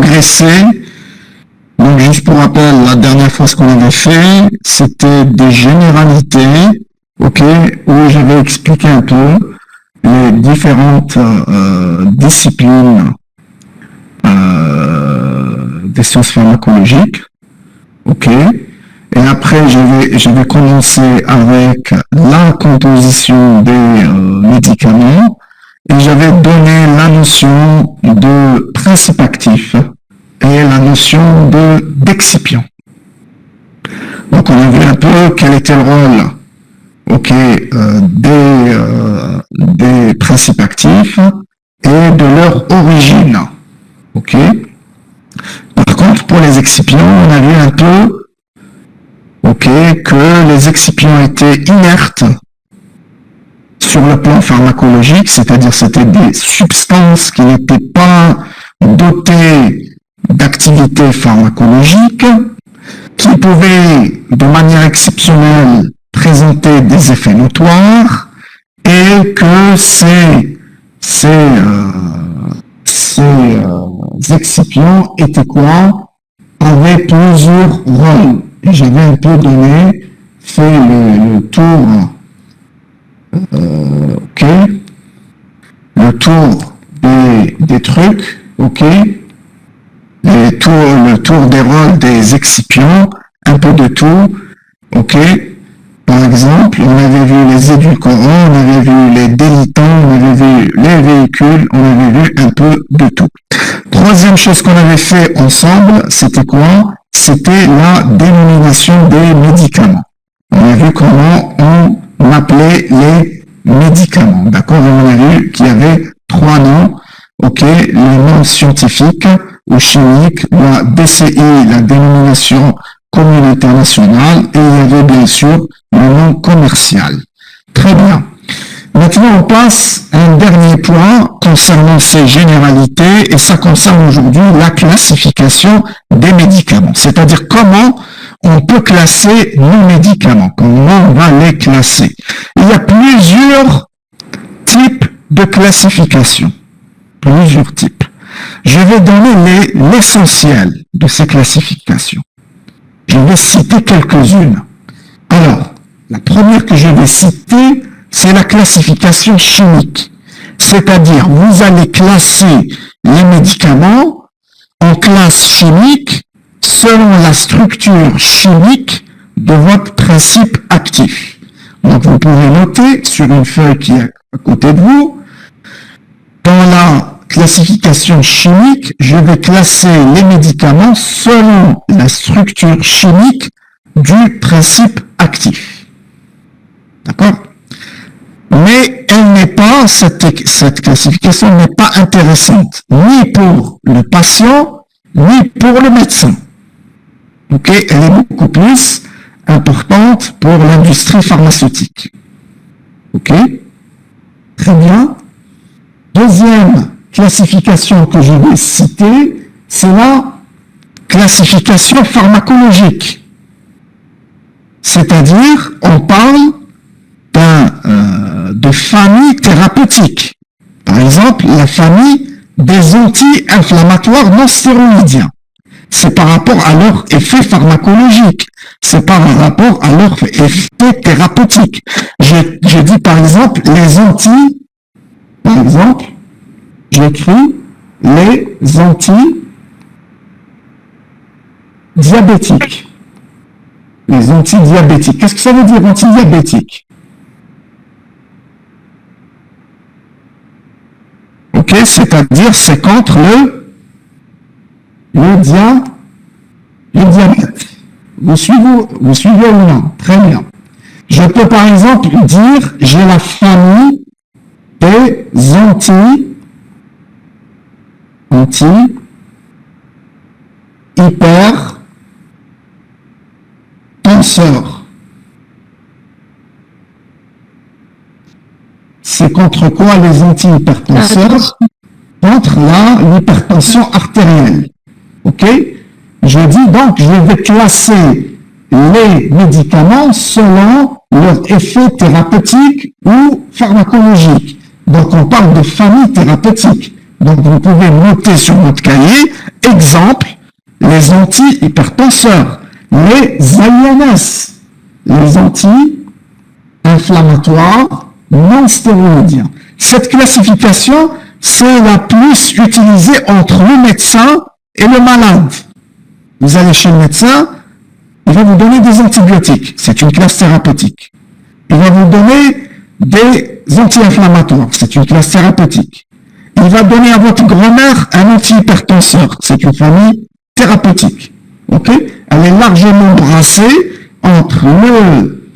progressé. Donc, juste pour rappel, la dernière fois, ce qu'on avait fait, c'était des généralités, ok, où j'avais expliqué un peu les différentes disciplines des sciences pharmacologiques, ok. Et après, j'avais commencé avec la composition des médicaments et j'avais donné la notion de principe actif et la notion d'excipient. Donc, on a vu un peu quel était le rôle, ok, des principes actifs et de leur origine, ok. Par contre, pour les excipients, on a vu un peu, ok, que les excipients étaient inertes sur le plan pharmacologique, c'est-à-dire c'était des substances qui n'étaient pas dotées d'activité pharmacologique, qui pouvaient de manière exceptionnelle présenter des effets notoires, et que ces excipients étaient quoi? Avaient plusieurs rôles. Et j'avais un peu fait le tour, ok, le tour des trucs, ok, le tour des rôles des excipients, un peu de tout, ok. Par exemple, on avait vu les édulcorants, on avait vu les délitants, on avait vu les véhicules, on avait vu un peu de tout. Troisième chose qu'on avait fait ensemble, c'était quoi? C'était la dénomination des médicaments. On a vu comment on appelait les médicaments, d'accord? On a vu qu'il y avait 3 noms, ok? Les noms scientifiques ou chimiques, la DCI, la dénomination commune internationale, et il y avait bien sûr le nom commercial. Très bien. Maintenant, on passe à un dernier point concernant ces généralités, et ça concerne aujourd'hui la classification des médicaments, c'est-à-dire comment on peut classer nos médicaments, comment on va les classer. Il y a plusieurs types de classification, plusieurs types. Je vais donner l'essentiel de ces classifications. Je vais citer quelques-unes. Alors, la première que je vais citer, c'est la classification chimique. C'est-à-dire, vous allez classer les médicaments en classe chimique selon la structure chimique de votre principe actif. Donc, vous pouvez noter sur une feuille qui est à côté de vous, dans la classification chimique, je vais classer les médicaments selon la structure chimique du principe actif. D'accord? Mais elle n'est pas, cette classification n'est pas intéressante, ni pour le patient, ni pour le médecin. Ok? Elle est beaucoup plus importante pour l'industrie pharmaceutique. Ok? Très bien. Deuxième classification que je vais citer, c'est la classification pharmacologique. C'est-à-dire, on parle de famille thérapeutique. Par exemple, la famille des anti-inflammatoires non stéroïdiens. C'est par rapport à leur effet pharmacologique. C'est par rapport à leur effet thérapeutique. Je dis par exemple par exemple, j'écris les antidiabétiques. Les antidiabétiques. Qu'est-ce que ça veut dire antidiabétique? Ok, c'est-à-dire c'est contre le diabète. Vous suivez ou non? Très bien. Je peux par exemple dire j'ai la famille des hypertenseurs. C'est contre quoi les anti-hypertenseurs? Contre l'hypertension artérielle. Ok? Je dis donc, je vais classer les médicaments selon leur effet thérapeutique ou pharmacologique. Donc, on parle de famille thérapeutique. Donc, vous pouvez noter sur votre cahier Exemple, les antihypertenseurs, les INS, les anti-inflammatoires non stéroïdiens. Cette classification, c'est la plus utilisée entre le médecin et le malade. Vous allez chez le médecin, il va vous donner des antibiotiques. C'est une classe thérapeutique. Il va vous donner des anti-inflammatoires. C'est une classe thérapeutique. Il va donner à votre grand-mère un antihypertenseur. C'est une famille thérapeutique. Ok? Elle est largement brassée entre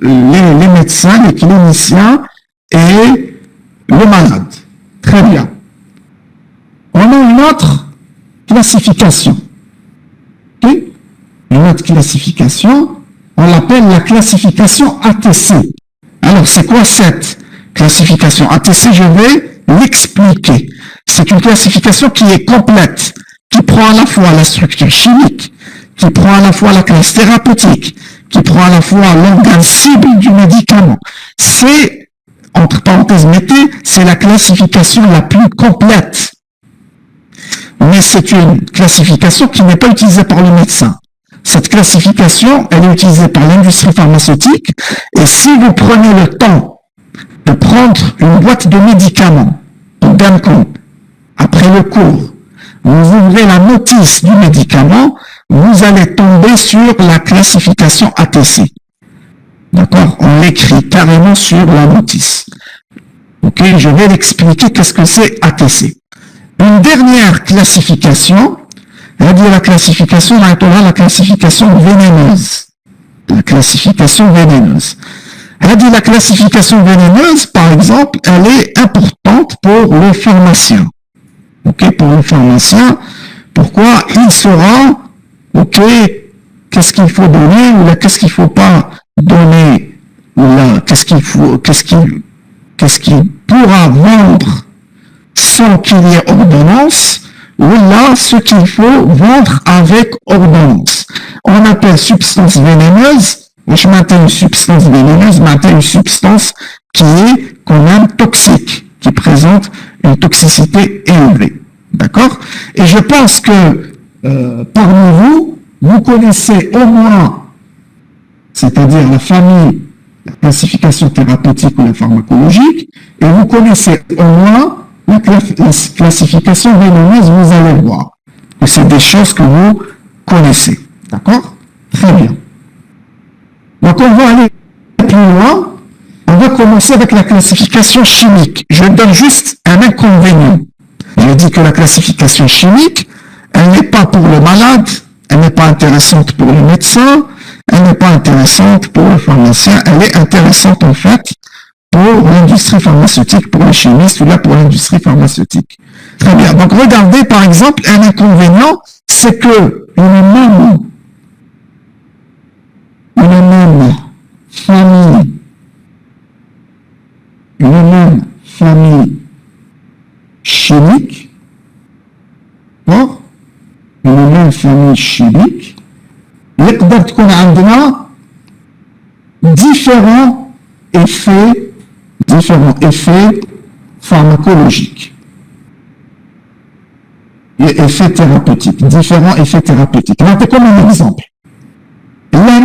les médecins, les cliniciens et le malade. Très bien. On a une autre classification. Okay? Une autre classification, on l'appelle la classification ATC. Alors, c'est quoi cette classification ATC? Je vais l'expliquer. C'est une classification qui est complète, qui prend à la fois la structure chimique, qui prend à la fois la classe thérapeutique, qui prend à la fois l'organe cible du médicament. C'est, entre parenthèses, mettez, c'est la classification la plus complète. Mais c'est une classification qui n'est pas utilisée par le médecin. Cette classification, elle est utilisée par l'industrie pharmaceutique, et si vous prenez le temps de prendre une boîte de médicaments, d'un coup, après le cours, vous ouvrez la notice du médicament, vous allez tomber sur la classification ATC. D'accord? On l'écrit carrément sur la notice. Ok? Je vais l'expliquer qu'est-ce que c'est ATC. Une dernière classification, la classification vénéneuse. La classification vénéneuse. La classification vénéneuse, par exemple, elle est importante pour le pharmacien. Ok, pour le pharmacien, pourquoi il saura, ok, qu'est-ce qu'il faut donner ou là, qu'est-ce qu'il faut pas donner ou là, qu'est-ce qu'il pourra vendre sans qu'il y ait ordonnance ou là, ce qu'il faut vendre avec ordonnance. On appelle substance vénéneuse. Je m'attends une substance vénéneuse, une substance qui est quand même toxique, qui présente une toxicité élevée. D'accord? Et je pense que parmi vous, vous connaissez au moins, c'est-à-dire la famille, la classification thérapeutique ou la pharmacologique, et vous connaissez au moins la classification vénéneuse, vous allez voir que c'est des choses que vous connaissez. D'accord? Très bien. Donc on va aller plus loin. On va commencer avec la classification chimique. Je donne juste un inconvénient. Je dis que la classification chimique, elle n'est pas pour le malade, elle n'est pas intéressante pour le médecin, elle n'est pas intéressante pour le pharmacien, elle est intéressante en fait pour l'industrie pharmaceutique, pour les chimistes ou là pour l'industrie pharmaceutique. Très bien. Donc regardez par exemple un inconvénient, c'est que une même famille chimique, une même famille chimique, يقدر تكون عندنا différents effets pharmacologiques et effets thérapeutiques, différents effets thérapeutiques. نعطيكم un exemple. Là,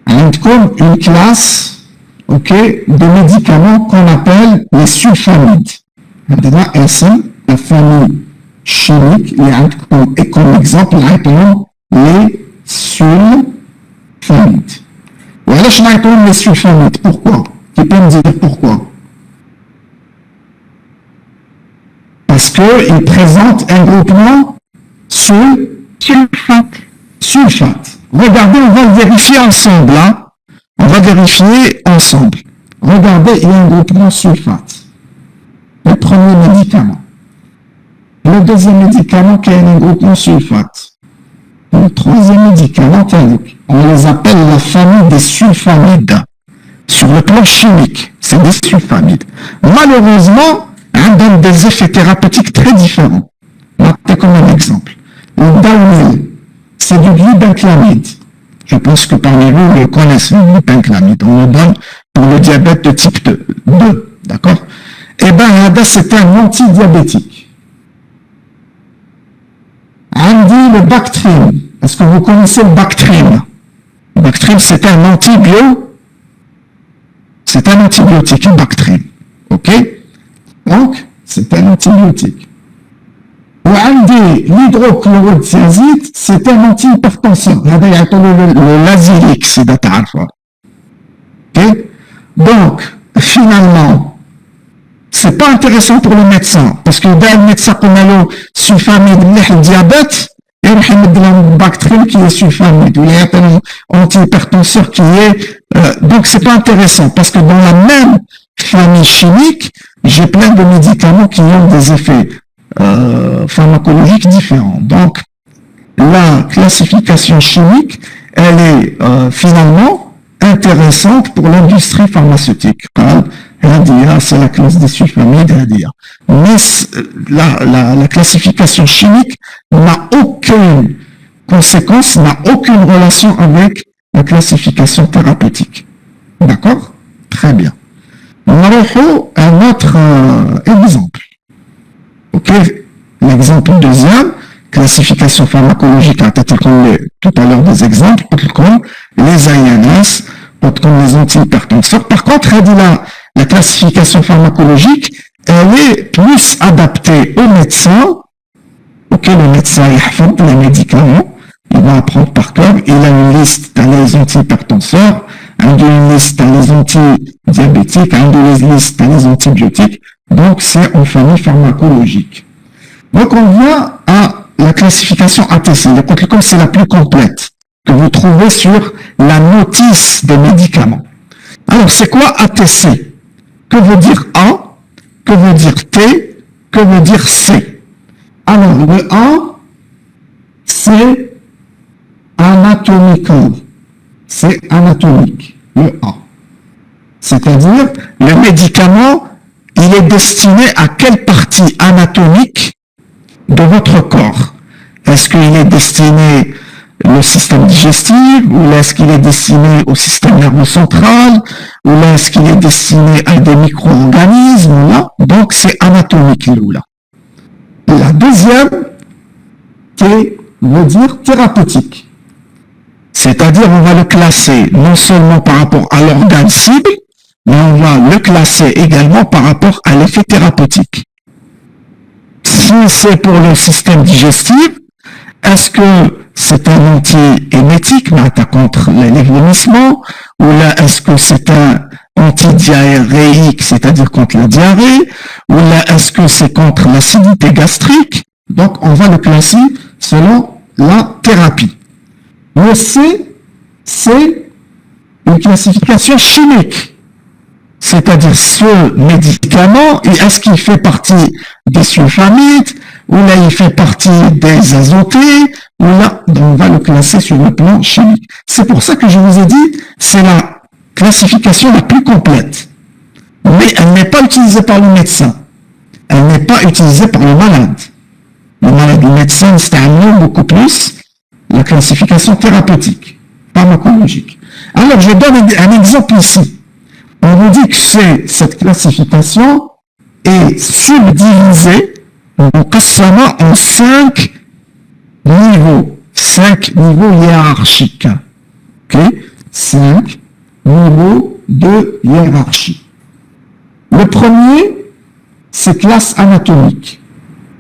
عندكم une classe de médicaments qu'on appelle les sulfamides. عندنا اسم la famille chimique et comme exemple les sulfamides. وعلاش نعطيهم les sulfamides? Pourquoi? Qui peut me dire pourquoi? Parce qu'ils présentent un groupement sulfate. Regardez, on va le vérifier ensemble. Hein? On va vérifier ensemble. Regardez, il y a un groupement sulfate. Le premier médicament. Le deuxième médicament qui a un groupement sulfate. Le troisième médicament, on les appelle la famille des sulfamides. Sur le plan chimique, c'est des sulfamides. Malheureusement, on donne des effets thérapeutiques très différents. C'est comme un exemple. Le Dawnil, c'est du glibenclamide. Je pense que parmi vous, vous connaissez le glibenclamide. On le donne pour le diabète de type 2. D'accord? Eh bien, c'est un antidiabétique. le Bactrim. Est-ce que vous connaissez le Bactrim? Le Bactrim, c'est un antibiotique, le Bactrim. Ok? Donc, c'est un antibiotique. L'hydrochlorothiazide, c'est un antihypertenseur. Le Lasilic, c'est d'Atarfa. Ok? Donc, finalement, c'est pas intéressant pour le médecin, parce que dans le médecin qu'on a le sulfamide, le diabète, et le Bactrim qui est sulfamide, il y a un antihypertenseur qui est, donc c'est pas intéressant, parce que dans la même famille chimique, j'ai plein de médicaments qui ont des effets pharmacologiques différents. Donc, la classification chimique, elle est finalement intéressante pour l'industrie pharmaceutique. C'est la classe des sulfamides, mais la classification chimique n'a aucune conséquence, n'a aucune relation avec la classification thérapeutique. D'accord? Très bien. On a un autre exemple. Ok? L'exemple deuxième, classification pharmacologique, tout à l'heure des exemples, comme les INS, comme les antihypertenseurs. Par contre, la classification pharmacologique, elle est plus adaptée au médecin. Ok, le médecin, il fait les médicaments, il va apprendre par cœur, il a une liste dans les antihypertenseurs, une liste dans les antidiabétiques, une liste dans les antibiotiques. Donc, c'est en famille pharmacologique. Donc, on vient à la classification ATC. Le protocole, c'est la plus complète que vous trouvez sur la notice des médicaments. Alors, c'est quoi ATC? Que veut dire A? Que veut dire T? Que veut dire C? Alors, le A, c'est anatomical. C'est anatomique, le A. C'est-à-dire, le médicament, il est destiné à quelle partie anatomique de votre corps? Est-ce qu'il est destiné au système digestif, ou est-ce qu'il est destiné au système nerveux central, ou est-ce qu'il est destiné à des micro-organismes, là? Donc, c'est anatomique, là. La deuxième, T veut dire thérapeutique. C'est-à-dire, on va le classer non seulement par rapport à l'organe cible, mais on va le classer également par rapport à l'effet thérapeutique. Si c'est pour le système digestif, est-ce que c'est un anti-émétique, contre les vomissements, ou là, est-ce que c'est un antidiarrhéique, c'est-à-dire contre la diarrhée, ou là, est-ce que c'est contre l'acidité gastrique? Donc, on va le classer selon la thérapie. Le C, c'est une classification chimique. C'est-à-dire, ce médicament, est-ce qu'il fait partie des sulfamides, ou là, il fait partie des azotés, ou là, on va le classer sur le plan chimique. C'est pour ça que je vous ai dit, c'est la classification la plus complète. Mais elle n'est pas utilisée par le médecin. Elle n'est pas utilisée par le malade. Le médecin, c'est un nom beaucoup plus la classification thérapeutique, pharmacologique. Alors, je donne un exemple ici. On vous dit que cette classification est subdivisée en 5 niveaux. 5 niveaux hiérarchiques. Ok? 5 niveaux de hiérarchie. Le premier, c'est classe anatomique.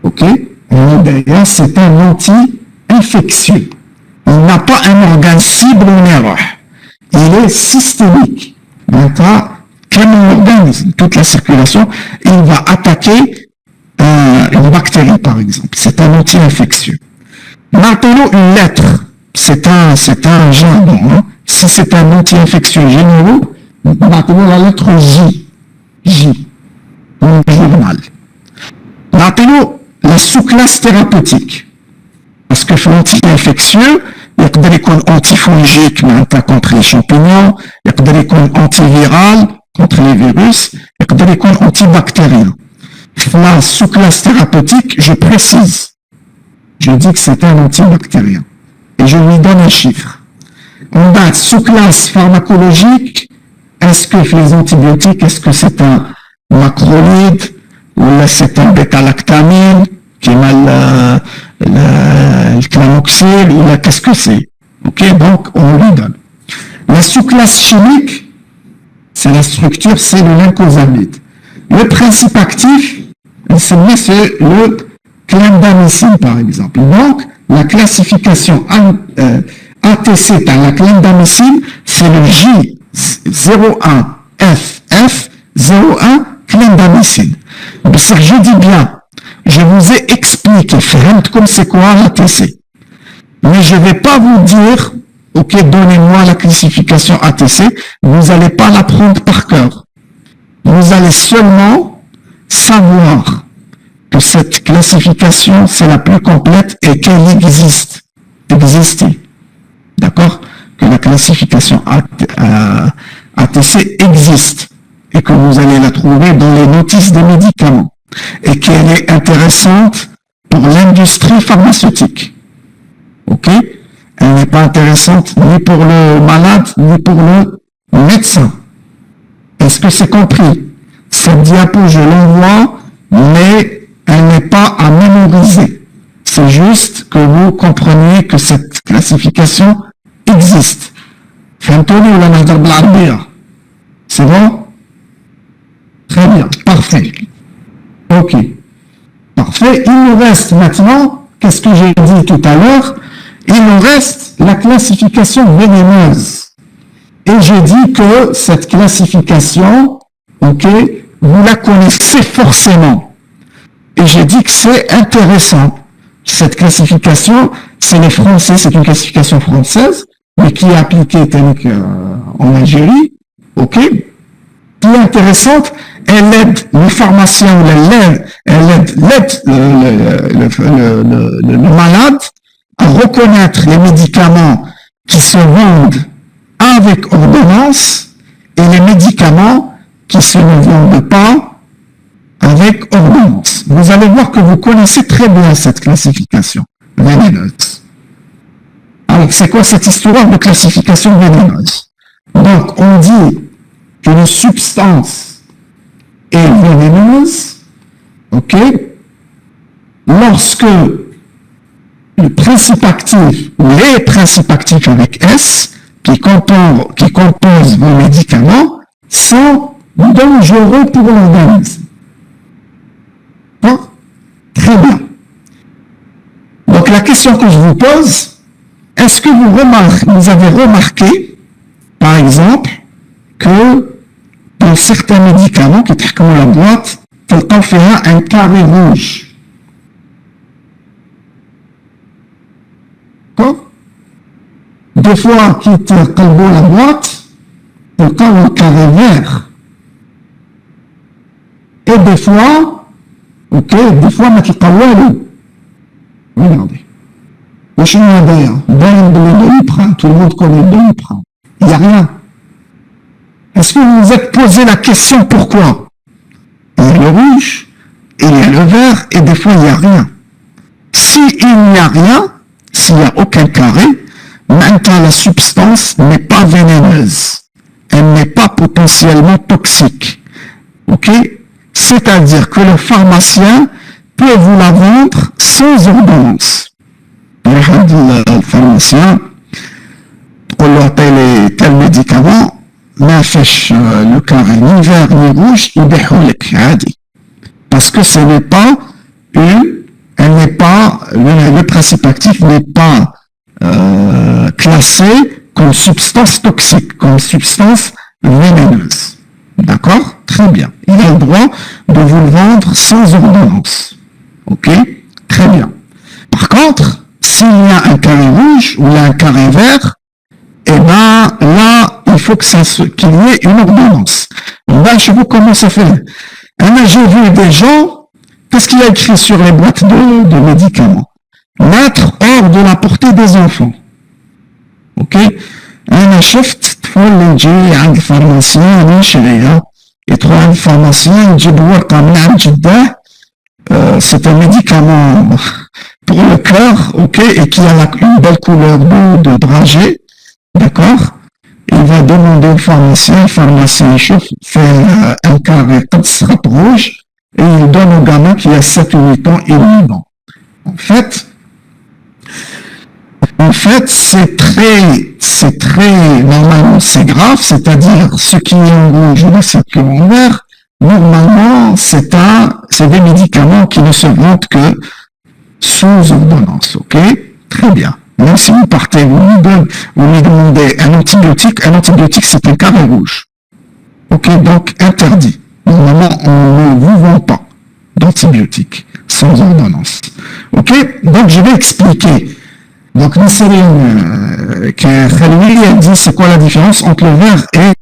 Ok? D'ailleurs, c'est un anti-infectieux. Il n'a pas un organe cible ou une erreur. Il est systémique. Donc, comme un organisme, toute la circulation, il va attaquer une bactérie, par exemple. C'est un anti-infectieux. Maintenant, une lettre, c'est un jargon. Hein? Si c'est un anti-infectieux généraux, maintenant la lettre J. J. Un journal. Maintenant, la sous-classe thérapeutique. Parce que l'anti-infectieux, il y a antifongique contre les champignons, il y a antiviral contre les virus, il y a antibactérien. La sous-classe thérapeutique, je précise. Je dis que c'est un antibactérien. Et je lui donne un chiffre. En bas, sous-classe pharmacologique, est-ce que les antibiotiques, est-ce que c'est un macrolide, ou là c'est un bêta-lactamine, qui est mal le clamoxyl, ou qu'est-ce que c'est. Ok, donc on lui donne. La sous-classe chimique, c'est la structure cellulin-cosamide. Le principe actif, c'est le clindamycine, par exemple. Donc, la classification ATC par la clindamycine, c'est le J01FF01 clindamycine. Ça, je dis bien, je vous ai expliqué, comme c'est quoi l'ATC. Mais je ne vais pas vous dire, ok, donnez-moi la classification ATC, vous n'allez pas l'apprendre par cœur. Vous allez seulement savoir que cette classification, c'est la plus complète et qu'elle existe. D'accord? Que la classification ATC existe et que vous allez la trouver dans les notices des médicaments et qu'elle est intéressante pour l'industrie pharmaceutique. Ok? Elle n'est pas intéressante ni pour le malade ni pour le médecin. Est-ce que c'est compris? Cette diapo, je l'envoie, mais elle n'est pas à mémoriser. C'est juste que vous compreniez que cette classification existe. Fantoni ou la nahdar bl-arabia? C'est bon? Très bien, parfait. Ok. Parfait. Il nous reste maintenant, qu'est-ce que j'ai dit tout à l'heure? Il nous reste la classification vénéneuse. Et j'ai dit que cette classification, ok, vous la connaissez forcément. Et j'ai dit que c'est intéressant. Cette classification, c'est les Français, c'est une classification française, mais qui est appliquée en Algérie, ok, qui est intéressante. Elle aide le pharmacien, elle aide le malade à reconnaître les médicaments qui se vendent avec ordonnance et les médicaments qui se ne vendent pas avec ordonnance. Vous allez voir que vous connaissez très bien cette classification vénéneuse. Alors, c'est quoi cette histoire de classification vénéneuse? Donc, on dit qu'une substance est vénéneuse, ok, lorsque le principe actif, ou les principes actifs avec S, qui composent vos médicaments, sont dangereux pour l'organisme. Bon? Très bien. Donc la question que je vous pose, est-ce que vous avez remarqué, par exemple, que dans certains médicaments qui sont dans la boîte, quelqu'un fait un carré rouge? Des fois, qui te calme la boîte, quelqu'un a un carré vert. Et des fois, ok, des fois, mais tu t'as regardez. Le chemin d'ailleurs, dans le Doliprane, tout le monde connaît le Doliprane. Il n'y a rien. Est-ce que vous vous êtes posé la question pourquoi? Il y a le rouge, il y a le vert, et des fois, il n'y a rien. S'il n'y a rien, s'il n'y a aucun carré, maintenant la substance n'est pas vénéneuse. Elle n'est pas potentiellement toxique. Ok? C'est-à-dire que le pharmacien peut vous la vendre sans ordonnance. Le pharmacien, on lui appelle tel médicament, ما فيش le carré ni vert ni rouge, يبيعوا لك عادي. Parce que ce n'est pas elle n'est pas, le principe actif n'est pas classé comme substance toxique, comme substance vénéneuse. D'accord? Très bien. Il a le droit de vous le vendre sans ordonnance. Ok? Très bien. Par contre, s'il y a un carré rouge ou un carré vert, eh ben là, il faut qu'il y ait une ordonnance. Là, je vous comment ça fait. J'ai vu des gens, qu'est-ce qu'il y a écrit sur les boîtes de médicaments? Mettre hors de la portée des enfants. Ok? أنا شفت طفل اللي يجي عند الفارماسيان يشريها يدخل عند الفارماسيان يجيب ورقة من عند جداه c'est un médicament pour le cœur, ok, et qui a une belle couleur de dragée, d'accord? Il va demander au pharmacien, le pharmacien fait un carré rouge et il donne au gamin qui a 7 ou 8 ans et 8 ans. En fait, en fait, normalement, c'est grave, c'est-à-dire, ce qui est en rouge ou ce qui est en vert, normalement, c'est des médicaments qui ne se vendent que sous ordonnance, ok? Très bien. Même si vous partez, vous lui demandez un antibiotique c'est un carré rouge. Ok, donc interdit. Normalement, on ne vous vend pas d'antibiotiques sans ordonnance. Ok, donc je vais expliquer. Donc, Khalili a dit c'est quoi la différence entre le vert et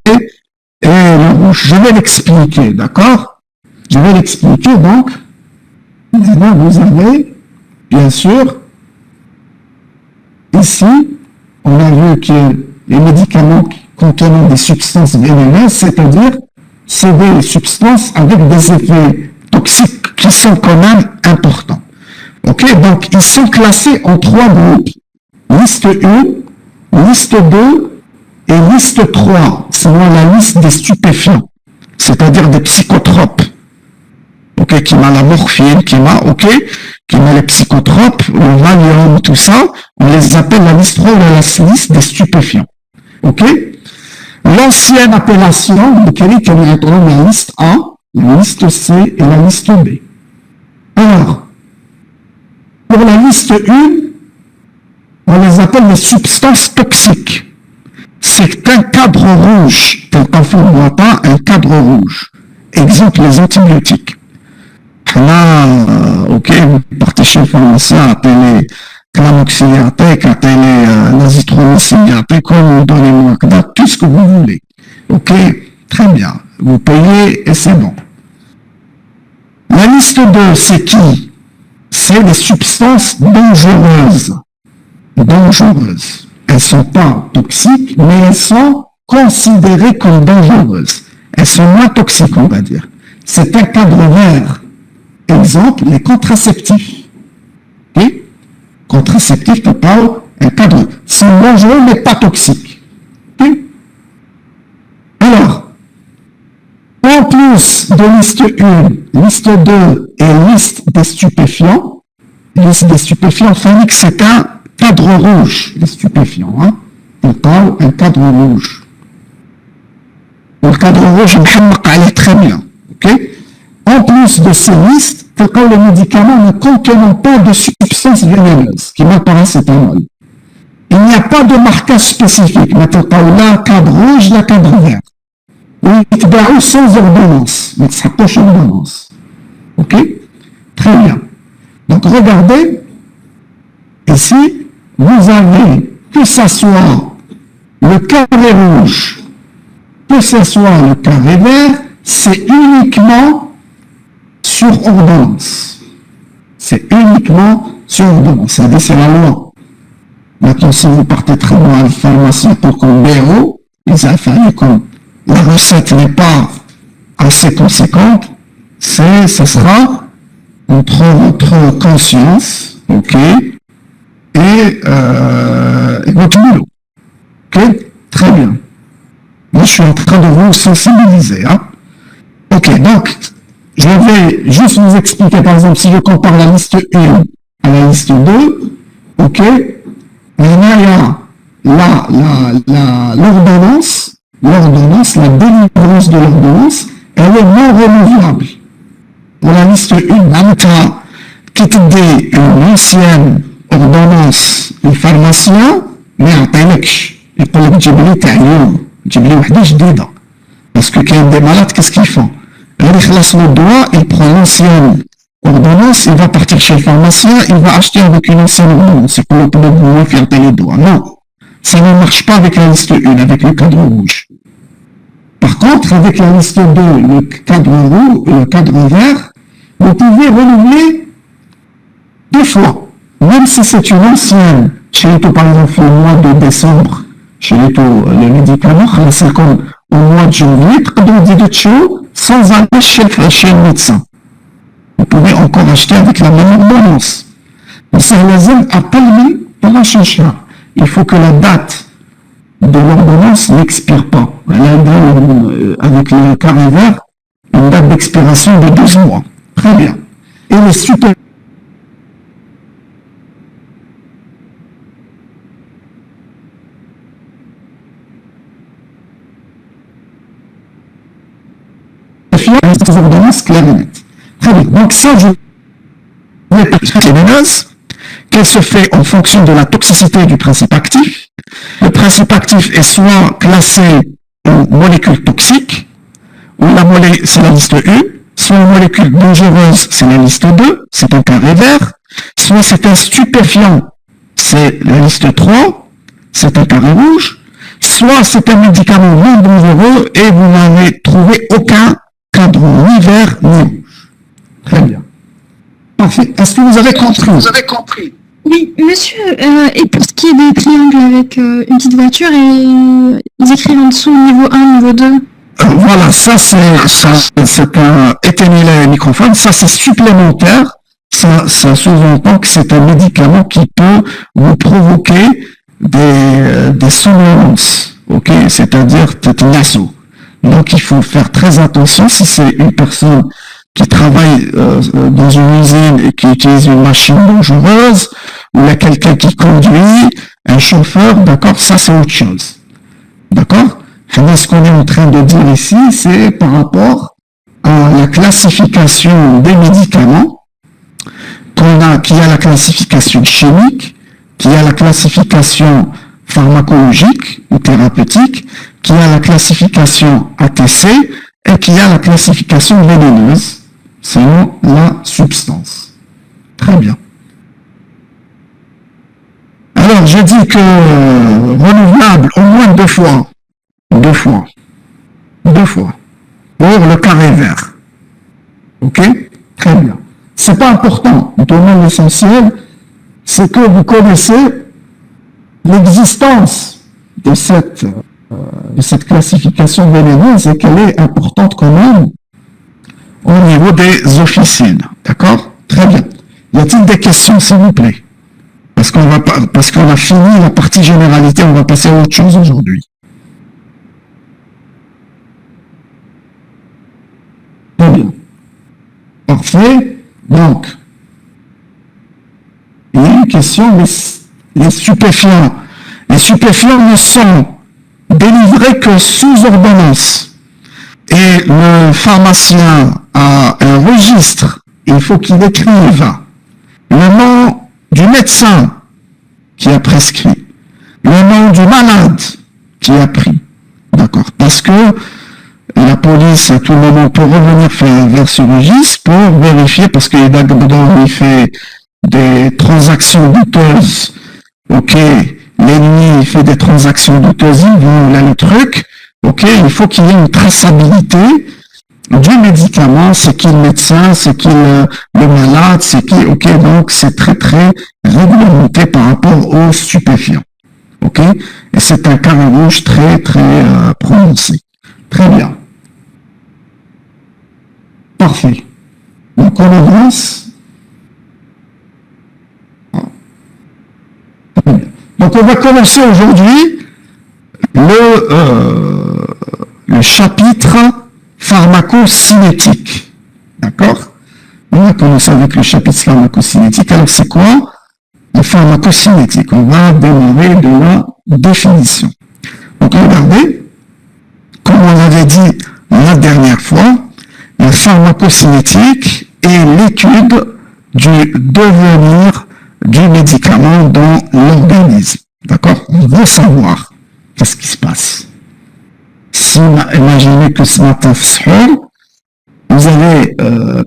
le rouge. Je vais l'expliquer, d'accord? Je vais l'expliquer, donc, vous avez, bien sûr, ici, on a vu que les médicaments contenant des substances vénéneuses, c'est-à-dire, c'est des substances avec des effets toxiques qui sont quand même importants. Ok, donc ils sont classés en 3 groupes. Liste 1, liste 2 et liste 3, selon la liste des stupéfiants, c'est-à-dire des psychotropes. Ok, qui m'a la morphine, qui m'a les psychotropes, le Valium, tout ça, on les appelle la liste 3 ou la liste des stupéfiants. Ok? L'ancienne appellation, la liste A, la liste C et la liste B. Alors, pour la liste 1, on les appelle les substances toxiques. C'est un cadre rouge, tel qu'on ne voit pas, un cadre rouge. Exemple, les antibiotiques. Là, ok, vous partez chez le pharmacien, appelez clamoxyliatek, appelez l'azithromycin, comme donnez-moi tout ce que vous voulez. Ok, très bien. Vous payez et c'est bon. La liste 2, c'est qui? C'est les substances dangereuses. Dangereuses. Elles ne sont pas toxiques, mais elles sont considérées comme dangereuses. Elles sont moins toxiques, on va dire. C'est un cadre vert. Exemple, les contraceptifs. Okay? Contraceptifs, tu parles, un cadre. Sont dangereux, mais pas toxiques. Okay? Alors, en plus de liste 1, liste 2 et liste des stupéfiants, Phoenix, c'est un cadre rouge, les stupéfiants. Hein? On parle un cadre rouge. Le cadre rouge, il est très bien. Okay? En plus de ces listes, les médicaments ne contenant pas de substances vénéneuses, qui me paracétamol. Il n'y a pas de marquage spécifique. Maintenant, la cadre rouge, la cadre vert. Oui, sans ordonnance, mais ça poche ordonnance. Ok? Très bien. Donc, regardez, ici, vous avez, que ce soit le carré rouge, que ce soit le carré vert, c'est uniquement sur ordonnance. C'est uniquement sur ordonnance. C'est-à-dire, c'est la loi. Maintenant, si vous partez très loin à la pharmacie pour qu'on BO, les affaires, comme la recette n'est pas assez conséquente, ce sera entre votre conscience, ok, et votre boulot. Ok, très bien. Moi, je suis en train de vous sensibiliser. Hein. Ok, donc, je vais juste vous expliquer, par exemple, si je compare la liste 1 à la liste 2, ok, il y a l'ordonnance, la délivrance de l'ordonnance, elle est non renouvelable. Pour la liste 1, qui te dit une ancienne ordonnance du pharmacien, mais à Télex, il peut le dire, parce que quand il y a des malades, qu'est-ce qu'ils font? Il laisse le doigt, il prend l'ancienne ordonnance, il va partir chez le pharmacien, il va acheter avec une ancienne ordonnance. C'est pour le pouvoir faire les doigts. Non, ça ne marche pas avec la liste 1, avec le cadre rouge. Par contre, avec la liste 2, le cadre vert, vous pouvez renouveler 2 fois. Même si c'est une ancienne, chez les par exemple, au mois de décembre, chez les médicaments, c'est comme au mois de janvier, on dit de chaud, sans aller chez le médecin. Vous pouvez encore acheter avec la même ordonnance. Ça les aide à palmer pour la chercher. Il faut que la date de l'ordonnance n'expire pas. Avec le carré vert, une date d'expiration de 12 mois. Très bien. Et les super des ordonnances claires et nettes. Très bien. Donc ça, je vais vénéneuse, qu'elle se fait en fonction de la toxicité du principe actif. Le principe actif est soit classé en molécule toxique, ou c'est la liste U, soit en molécule dangereuse, c'est la liste 2, c'est un carré vert, soit c'est un stupéfiant, c'est la liste 3, c'est un carré rouge, soit c'est un médicament non dangereux et vous n'avez trouvé aucun cadran, ni vert, ni rouge. Très bien. Parfait. Est-ce que vous avez compris? Oui, monsieur, et pour ce qui est des triangles avec une petite voiture, et ils écrivent en dessous niveau 1, niveau 2. Voilà, ça c'est éteignez le microphone, ça c'est supplémentaire, ça sous-entend que c'est un médicament qui peut vous provoquer des somnolences, ok, c'est-à-dire un assaut. Donc il faut faire très attention si c'est une personne qui travaille dans une usine et qui utilise une machine dangereuse, ou il y a quelqu'un qui conduit, un chauffeur, d'accord, ça c'est autre chose. D'accord? Ce qu'on est en train de dire ici, c'est par rapport à la classification des médicaments, qui a la classification chimique, qui a la classification pharmacologique ou thérapeutique, qui a la classification ATC et qui a la classification vénéneuse, selon la substance. Très bien. Alors, je dis que renouvelable au moins deux fois. Pour le carré vert. Ok? Très bien. C'est pas important. Le domaine essentiel, c'est que vous connaissez l'existence de cette classification vénéneuse et qu'elle est importante quand même au niveau des officines. D'accord? Très bien. Y a-t-il des questions, s'il vous plaît? Parce qu'on a fini la partie généralité, on va passer à autre chose aujourd'hui. Très bien. Parfait. Donc, il y a une question, les stupéfiants. Les stupéfiants ne sont délivrés que sous ordonnance. Et le pharmacien a un registre. Il faut qu'il écrive le nom du médecin qui a prescrit, le nom du malade qui a pris. D'accord? Parce que la police, à tout moment, peut revenir vers ce registre pour vérifier, parce qu'il dedans, il fait des transactions douteuses. Ok, l'ennemi, il fait des transactions douteuses, il vend là le truc. Ok, il faut qu'il y ait une traçabilité du médicament, c'est qui le médecin, c'est qui le malade, c'est qui, ok, donc c'est très très réglementé par rapport aux stupéfiants. Ok, et c'est un carré rouge très très prononcé. Très bien. Parfait. Donc on avance. Donc on va commencer aujourd'hui le chapitre pharmacocinétique. D'accord? On va commencer avec le chapitre pharmacocinétique. Alors c'est quoi le pharmacocinétique? On va démarrer de la définition. Donc regardez, comme on avait dit la dernière fois, la pharmacocinétique est l'étude du devenir du médicament dans l'organisme. D'accord? On veut savoir qu'est-ce qui se passe. Si, imaginez que ce matin, vous avez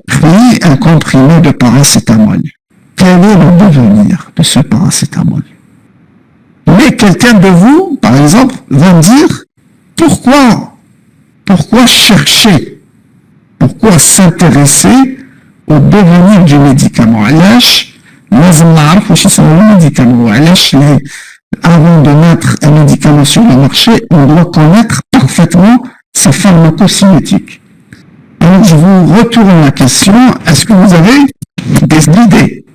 pris un comprimé de paracétamol. Quel est le devenir de ce paracétamol? Mais quelqu'un de vous, par exemple, va me dire pourquoi chercher, pourquoi s'intéresser au devenir du médicament. Avant de mettre un médicament sur le marché, on doit connaître parfaitement sa pharmacocinétique. Alors, je vous retourne la question, est-ce que vous avez des idées?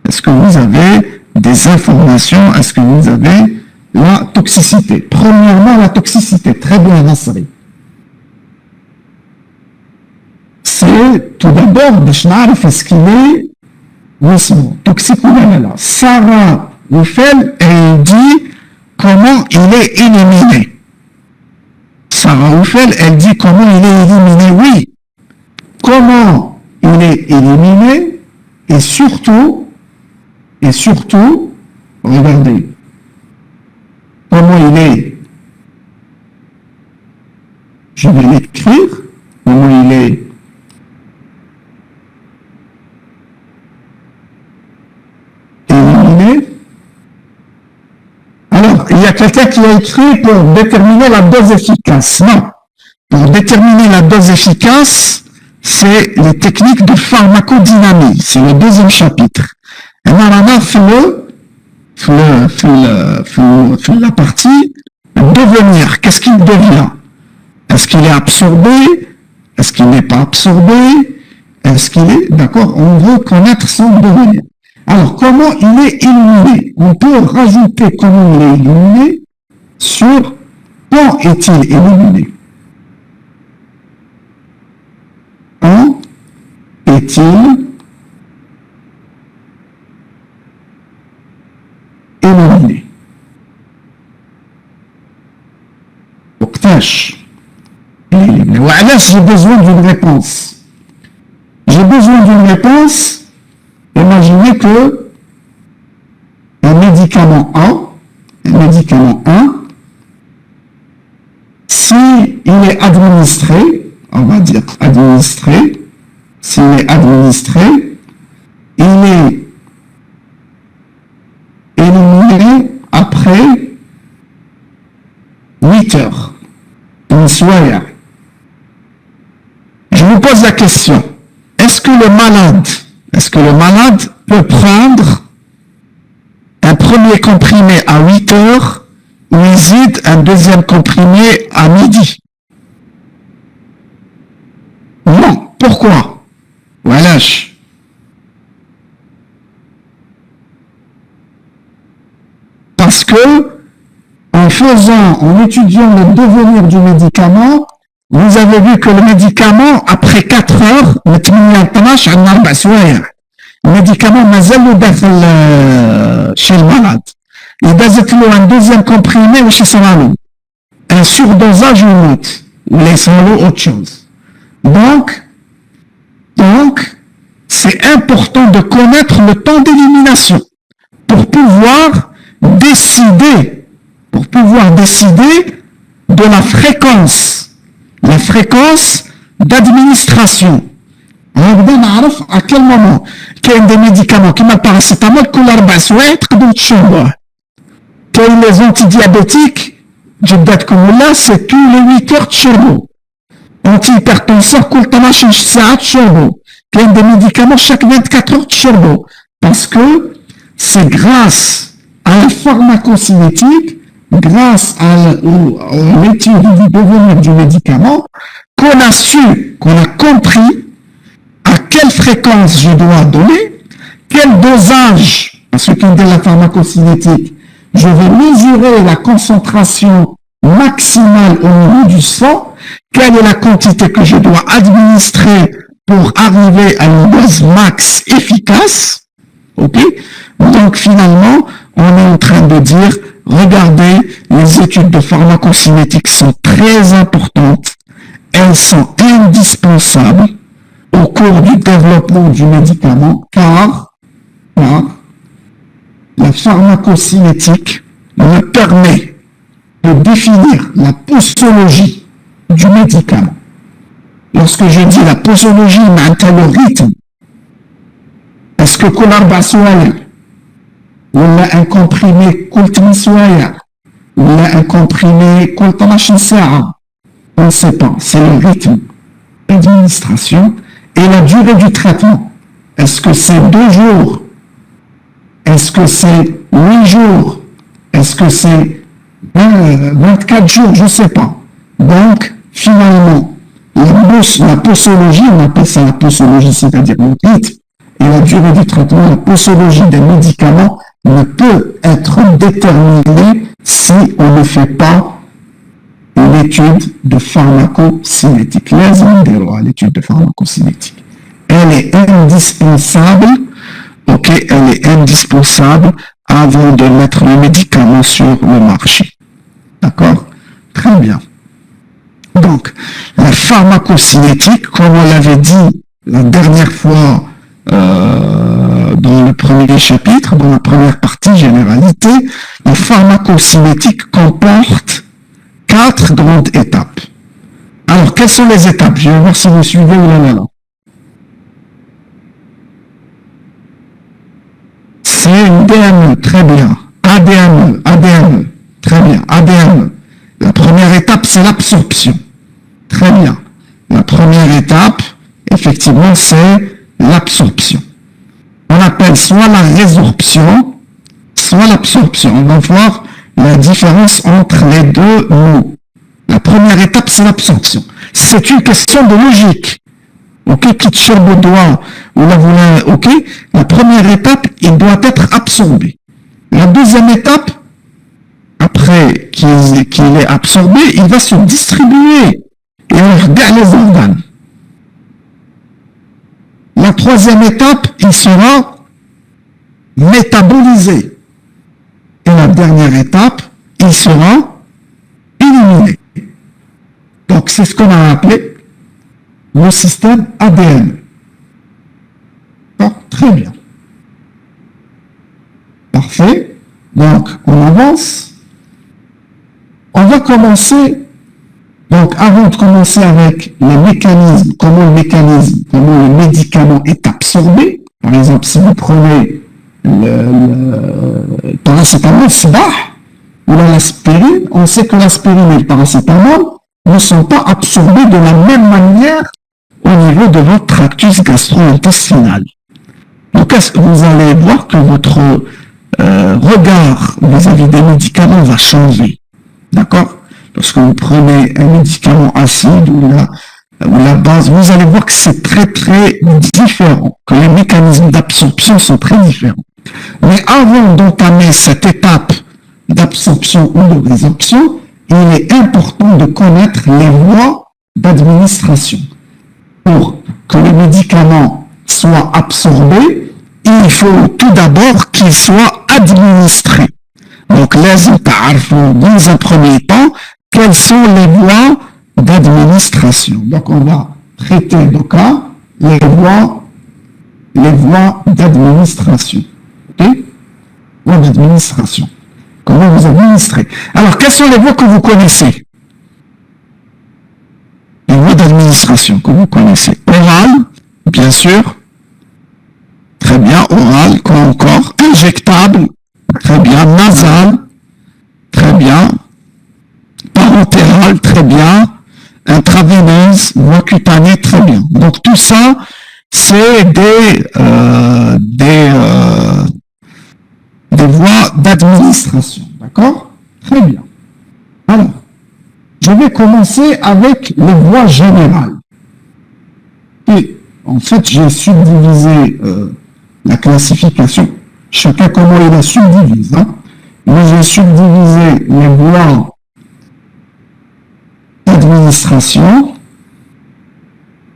Est-ce que vous avez des informations? Est-ce que vous avez la toxicité? Premièrement, la toxicité. Très bien, Nassari. C'est tout d'abord, est-ce qu'il est toxique ou non? Sarah Ruffel, elle dit comment il est éliminé. Sarah Ruffel, elle dit comment il est éliminé. Oui, comment il est éliminé et surtout, regardez, comment il est, je vais l'écrire, comment il est éliminé. Alors, il y a quelqu'un qui a écrit pour déterminer la dose efficace. Non. Pour déterminer la dose efficace, c'est les techniques de pharmacodynamie. C'est le deuxième chapitre. Et maintenant, la partie devenir. Qu'est-ce qu'il devient? Est-ce qu'il est absorbé? Est-ce qu'il n'est pas absorbé? Est-ce qu'il est... D'accord? On veut connaître son devenir. Alors, comment il est éliminé? On peut rajouter comment il est éliminé sur quand est-il éliminé. Quand est-il éliminé? وقتاش éliminé. وعلاش j'ai besoin d'une réponse? J'ai besoin d'une réponse. Imaginez que un médicament A, si il est administré, on va dire administré, s'il est administré, il est éliminé après 8 heures. Je vous pose la question, est-ce que le malade peut prendre un premier comprimé à 8 heures ou hésite un deuxième comprimé à midi? Non. Pourquoi? Voilà. Parce que en étudiant le devenir du médicament, vous avez vu que le médicament, après 4 heures, le médicament chez le malade. Il doit un deuxième comprimé ou chez un surdosage ou une autre chose. Donc, c'est important de connaître le temps d'élimination pour pouvoir décider de la fréquence d'administration. On doit à quel moment qu'il y a des médicaments qui me paraissent pas mal que les antidiabétiques, c'est tous les 8 heures de charbon. Antihypertenseurs, il y a des médicaments chaque 24 heures de charbon. Parce que c'est grâce à la pharmacocinétique, grâce à l'étude du devenir du médicament, qu'on a compris à quelle fréquence je dois donner, quel dosage, parce que de la pharmacocinétique, je vais mesurer la concentration maximale au niveau du sang, quelle est la quantité que je dois administrer pour arriver à une dose max efficace. Ok? Donc finalement, on est en train de dire, regardez, les études de pharmacocinétique sont très importantes, elles sont indispensables au cours du développement du médicament, car la pharmacocinétique me permet de définir la posologie du médicament. Lorsque je dis la posologie, c'est le rythme. Est-ce que ou un comprimé ou un comprimé on ne sait pas, c'est le rythme d'administration et la durée du traitement. Est-ce que c'est 2 jours? Est-ce que c'est 8 jours? Est-ce que c'est 24 jours? Je ne sais pas. Donc, finalement, la posologie, on appelle ça la posologie, c'est-à-dire le rythme et la durée du traitement, la posologie des médicaments ne peut être déterminée si on ne fait pas une étude de pharmacocinétique. L'étude de pharmacocinétique. Elle est indispensable, elle est indispensable avant de mettre le médicament sur le marché. D'accord? Très bien. Donc, la pharmacocinétique, comme on l'avait dit la dernière fois dans le premier chapitre, dans la première partie, généralité, la pharmacocinétique comporte 4 grandes étapes. Alors, quelles sont les étapes? Je vais voir si vous suivez ou non. C'est une DME, très bien. ADME, très bien. ADME. La première étape, c'est l'absorption. Très bien. La première étape, effectivement, c'est l'absorption. On appelle soit la résorption, soit l'absorption. On va voir la différence entre les deux mots. La première étape, c'est l'absorption. C'est une question de logique. Ok, qui te chambre au doigt, ou là, voilà, ok. La première étape, il doit être absorbé. La deuxième étape, après qu'il est absorbé, il va se distribuer et on regarde les organes. La troisième étape, il sera métabolisé. Et la dernière étape, il sera éliminé. Donc, c'est ce qu'on a appelé le système ADN. Très bien. Parfait. Donc, on avance. On va commencer. Donc, avant de commencer avec les mécanismes, comment le médicament est absorbé. Par exemple, si vous prenez le paracétamol, ou l'aspirine, on sait que l'aspirine et le paracétamol ne sont pas absorbés de la même manière au niveau de votre tractus gastro-intestinal. Donc, vous allez voir que votre regard vis-à-vis des médicaments va changer. D'accord? Lorsque vous prenez un médicament acide ou la base, vous allez voir que c'est très très différent, que les mécanismes d'absorption sont très différents. Mais avant d'entamer cette étape d'absorption ou de résorption, il est important de connaître les voies d'administration. Pour que le médicament soit absorbé, il faut tout d'abord qu'il soit administré. Donc, dans un premier temps, quelles sont les voies d'administration. Donc, on va traiter le cas, les voies d'administration. Ok? Voies d'administration. Comment vous administrez? Alors, quelles sont les voies que vous connaissez? Les voies d'administration que vous connaissez. Orale, bien sûr. Très bien. Oral, quoi encore? Injectable. Très bien. Nasal. Très bien. Parentérale, très bien. Intraveineuse, voie cutanée, très bien. Donc tout ça, c'est des voies d'administration. D'accord? Très bien. Alors, je vais commencer avec les voies générales. Et en fait, j'ai subdivisé la classification. Chacun comment il la subdivise. Hein? Moi, j'ai subdivisé les voies d'administration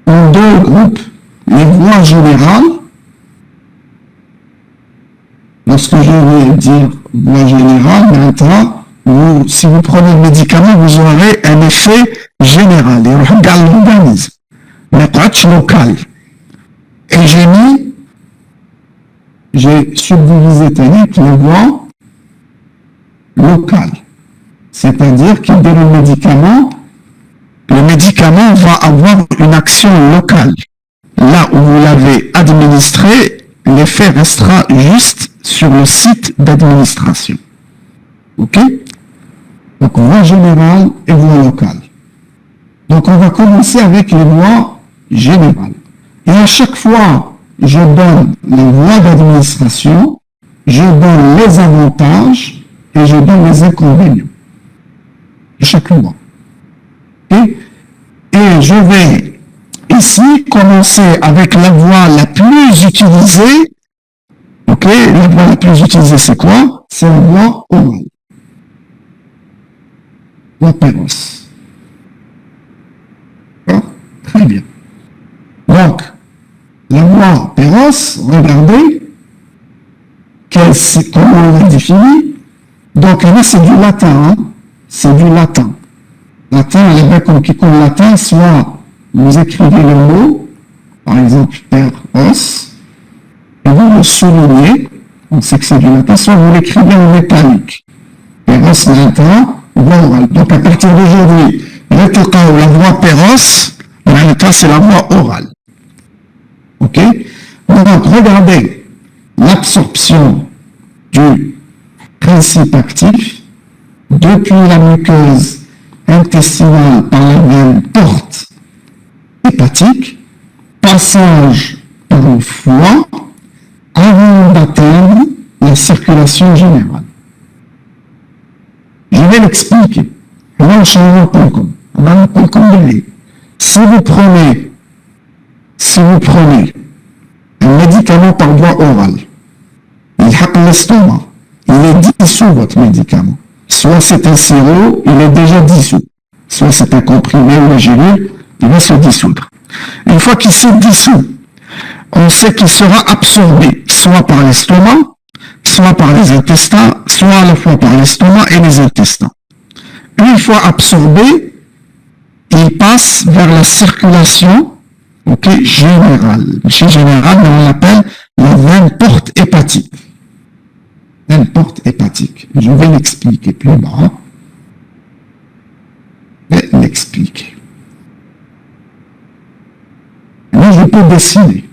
en deux groupes. Les voies générales. Lorsque je vais dire voie générale, maintenant, si vous prenez le médicament, vous aurez un effet général. Et on regarde l'organisme. Mais pas local. Et j'ai subdivisé les voies locales. C'est-à-dire qu'il donne le médicament va avoir une action locale. Là où vous l'avez administré, l'effet restera juste sur le site d'administration. OK? Donc, voie générale et voie locale. Donc, on va commencer avec les voies générales. Et à chaque fois, je donne les voies d'administration, je donne les avantages et je donne les inconvénients. Chaque voie. Et je vais ici commencer avec la voie la plus utilisée. Ok, la voie la plus utilisée, c'est quoi? C'est la voie orale. Voie Péros. Très bien. Donc, la voie Péros, regardez, comment on la définit. Donc là, c'est du latin. Hein? C'est du latin. latin, les bêtes qui comme latin, soit vous écrivez le mot, par exemple, os, et vous le soulignez, on sait que c'est du latin, soit vous l'écrivez en métallique. Os latin, voix orale. Donc à partir d'aujourd'hui, la voix péros, c'est la voix orale. Ok? Donc regardez l'absorption du principe actif depuis la muqueuse intestinale par la veine porte hépatique, passage par le foie, avant d'atteindre la circulation générale. Je vais l'expliquer. Si vous prenez un médicament par voie orale, il happe l'estomac, il est dissous votre médicament. Soit c'est un sirop, il est déjà dissous. Soit c'est un comprimé ou un gélule, il va se dissoudre. Une fois qu'il se dissout, on sait qu'il sera absorbé, soit par l'estomac, soit par les intestins, soit à la fois par l'estomac et les intestins. Une fois absorbé, il passe vers la circulation générale. Chez générale, on l'appelle la veine porte hépatique. Veine porte hépatique. Je vais l'expliquer plus bas. Je vais l'expliquer. Là, je peux dessiner.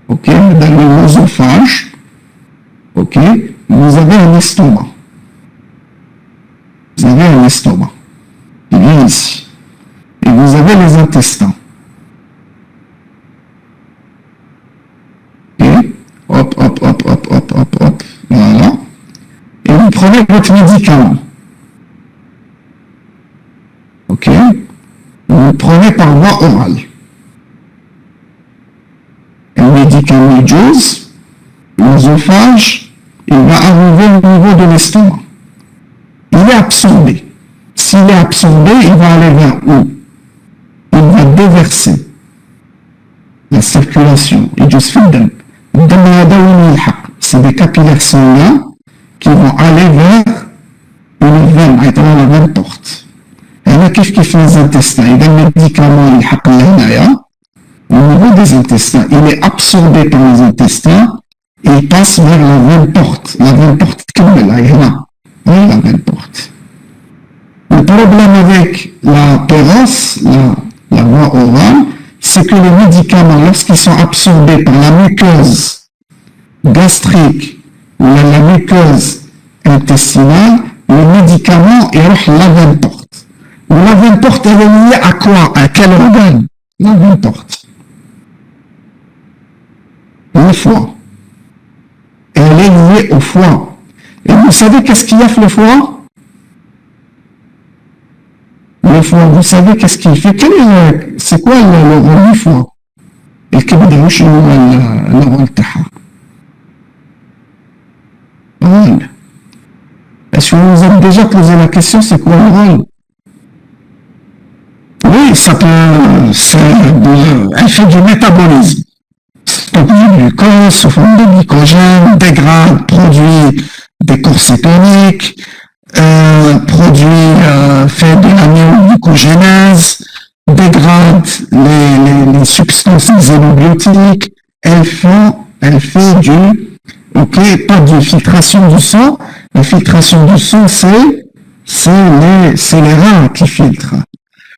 Dans l'œsophage, vous avez un estomac. Vous avez un estomac. Il vient ici. Et vous avez les intestins. Et hop. Voilà. Et vous prenez votre médicament. Ok? Vous le prenez par voie orale. Un médicament dose, l'œsophage, il va arriver au niveau de l'estomac. Il est absorbé. S'il est absorbé, il va aller vers où? Il va déverser la circulation. C'est des capillaires sanguins qui vont aller vers une veine, la veine porte. Et là, qu'est-ce qu'il fait les intestins? Il y a un médicament, au niveau des intestins. Il est absorbé par les intestins et il passe vers la veine porte. La veine porte, la veine porte. Le problème avec la péros, la voie orale, c'est que les médicaments, lorsqu'ils sont absorbés par la muqueuse gastrique ou la muqueuse intestinale, le médicament est la veine porte. La veine porte, elle est liée à quoi? À quel organe? La veine porte. Le foie. Elle est liée au foie. Et vous savez qu'est-ce qu'il y a le foie? Le foie, vous savez qu'est-ce qu'il fait? C'est quoi le rôle du foie? Et que vous devez le rôle taha. Est-ce que vous vous êtes déjà posé la question, c'est quoi le rôle? Oui, elle fait du métabolisme. Donc, du glucose sous forme de glycogène, dégrade, produit des corps cétoniques, fait de la néoglycogénèse, dégrade les substances xénobiotiques, elle fait pas de filtration du sang. La filtration du sang, c'est les reins qui filtrent.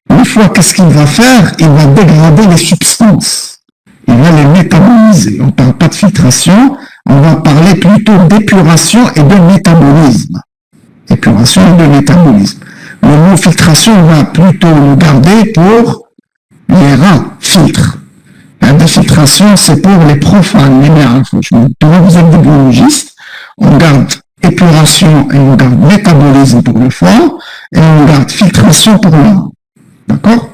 Une fois, qu'est-ce qu'il va faire? Il va dégrader les substances. Il va les métaboliser. On ne parle pas de filtration, on va parler plutôt d'épuration et de métabolisme. Épuration et de métabolisme. Le mot filtration, on va plutôt le garder pour les reins, filtres. La filtration, c'est pour les profanes, les mères. Vous êtes des biologistes, on garde épuration et on garde métabolisme pour le foie, et on garde filtration pour le rein. D'accord?